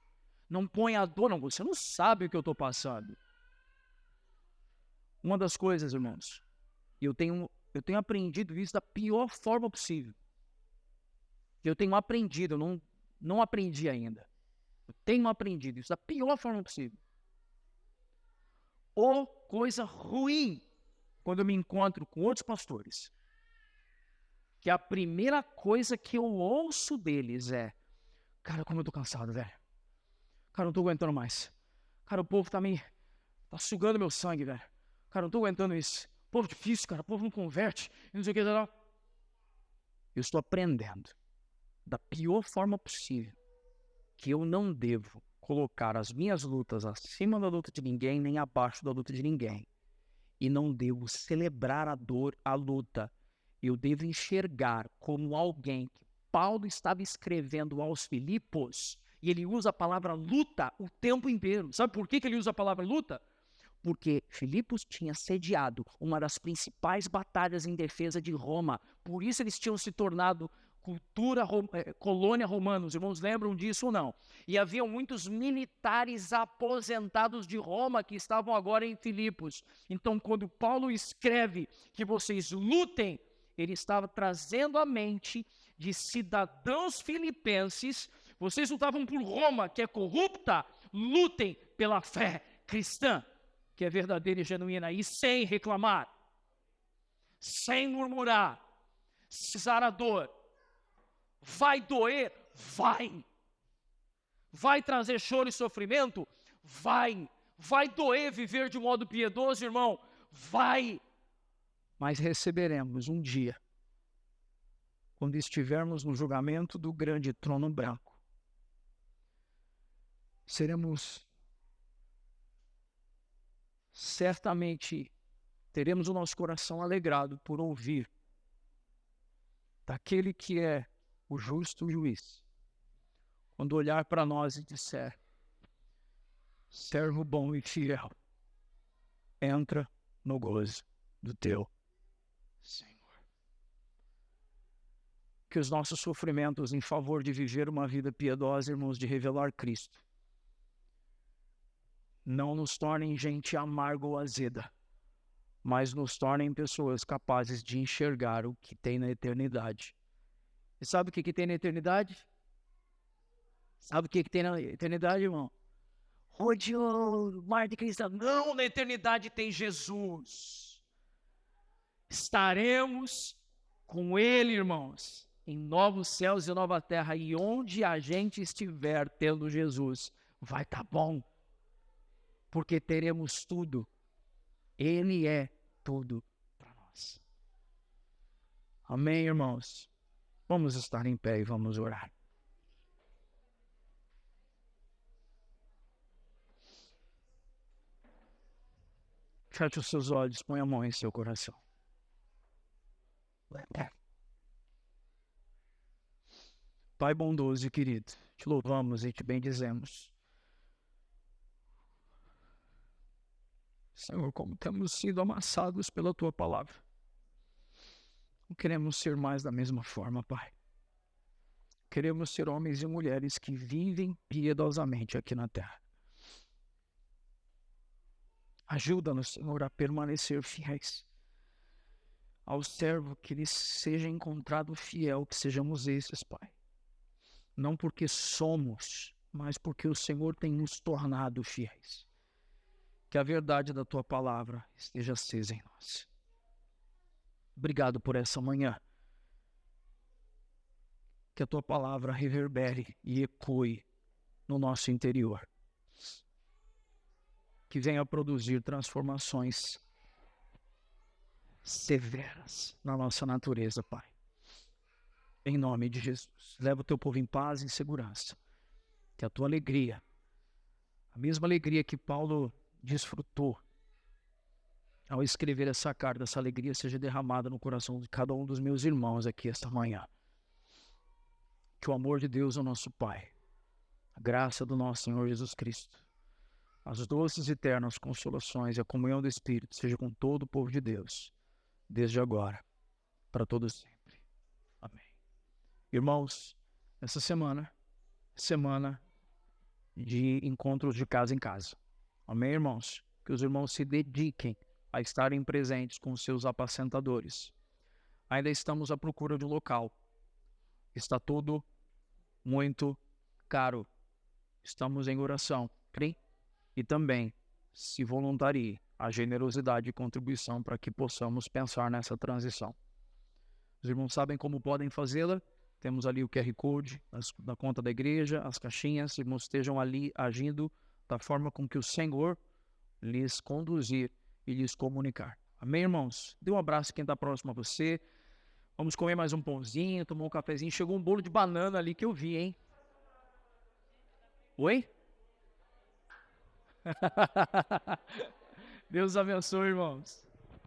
Speaker 1: Não põe a dor, não. Você não sabe o que eu estou passando. Uma das coisas, irmãos, eu tenho aprendido isso da pior forma possível. Eu tenho aprendido, eu não aprendi ainda. Eu tenho aprendido isso da pior forma possível. Ou coisa ruim, quando eu me encontro com outros pastores, que a primeira coisa que eu ouço deles é: cara, como eu tô cansado, velho. Cara, não tô aguentando mais. Cara, o povo tá sugando meu sangue, velho. Cara, não tô aguentando isso. Povo difícil, cara, o povo não converte. Não sei o que, não. Eu estou aprendendo da pior forma possível que eu não devo colocar as minhas lutas acima da luta de ninguém, nem abaixo da luta de ninguém. E não devo celebrar a dor, a luta. Eu devo enxergar como alguém que Paulo estava escrevendo aos Filipos, e ele usa a palavra luta o tempo inteiro. Sabe por que ele usa a palavra luta? Porque Filipos tinha sediado uma das batalhas em defesa de Roma. Por isso eles tinham se tornado colônia romana. Os irmãos lembram disso ou não? E havia muitos militares aposentados de Roma que estavam agora em Filipos. Então, quando Paulo escreve que vocês lutem, ele estava trazendo à mente de cidadãos filipenses: vocês lutavam por Roma, que é corrupta, lutem pela fé cristã, que é verdadeira e genuína, e sem reclamar, sem murmurar, cessar a dor. Vai doer? Vai. Vai trazer choro e sofrimento? Vai. Vai doer viver de modo piedoso, irmão? Vai. Mas receberemos um dia, quando estivermos no julgamento do grande trono branco, certamente teremos o nosso coração alegrado por ouvir daquele que é o justo juiz, quando olhar para nós e disser: servo bom e fiel, entra no gozo do teu Senhor. Que os nossos sofrimentos em favor de viver uma vida piedosa, irmãos, de revelar Cristo, não nos tornem gente amarga ou azeda, mas nos tornem pessoas capazes de enxergar o que tem na eternidade. E sabe o que tem na eternidade? Sabe o que tem na eternidade, irmão? Onde o mar de cristal? Não, na eternidade tem Jesus. Estaremos com Ele, irmãos, em novos céus e nova terra. E onde a gente estiver tendo Jesus, vai estar bom, porque teremos tudo. Ele é tudo para nós. Amém, irmãos? Vamos estar em pé e vamos orar. Feche os seus olhos, põe a mão em seu coração. Pai bondoso e querido, te louvamos e te bendizemos. Senhor, como temos sido amassados pela tua palavra. Não queremos ser mais da mesma forma, Pai. Queremos ser homens e mulheres que vivem piedosamente aqui na terra. Ajuda-nos, Senhor, a permanecer fiéis ao servo, que ele seja encontrado fiel, que sejamos esses, Pai. Não porque somos, mas porque o Senhor tem nos tornado fiéis. Que a verdade da tua palavra esteja acesa em nós. Obrigado por essa manhã. Que a tua palavra reverbere e ecoe no nosso interior. Que venha produzir transformações severas na nossa natureza, Pai. Em nome de Jesus. Leva o teu povo em paz e em segurança. Que a tua alegria, a mesma alegria que Paulo desfrutou ao escrever essa carta, essa alegria seja derramada no coração de cada um dos meus irmãos aqui esta manhã. Que o amor de Deus, o nosso Pai, a graça do nosso Senhor Jesus Cristo, as doces e eternas consolações e a comunhão do Espírito seja com todo o povo de Deus, desde agora, para todos sempre. Amém. Irmãos, essa semana de encontros de casa em casa. Amém, irmãos? Que os irmãos se dediquem a estarem presentes com os seus apacentadores. Ainda estamos à procura de um local. Está tudo muito caro. Estamos em oração. E também se voluntarie a generosidade e contribuição para que possamos pensar nessa transição. Os irmãos sabem como podem fazê-la? Temos ali o QR Code da conta da igreja, as caixinhas. Os irmãos estejam ali agindo da forma com que o Senhor lhes conduzir e lhes comunicar. Amém, irmãos? Dê um abraço a quem está próximo a você. Vamos comer mais um pãozinho, tomar um cafezinho. Chegou um bolo de banana ali que eu vi, hein? Oi? Deus abençoe, irmãos.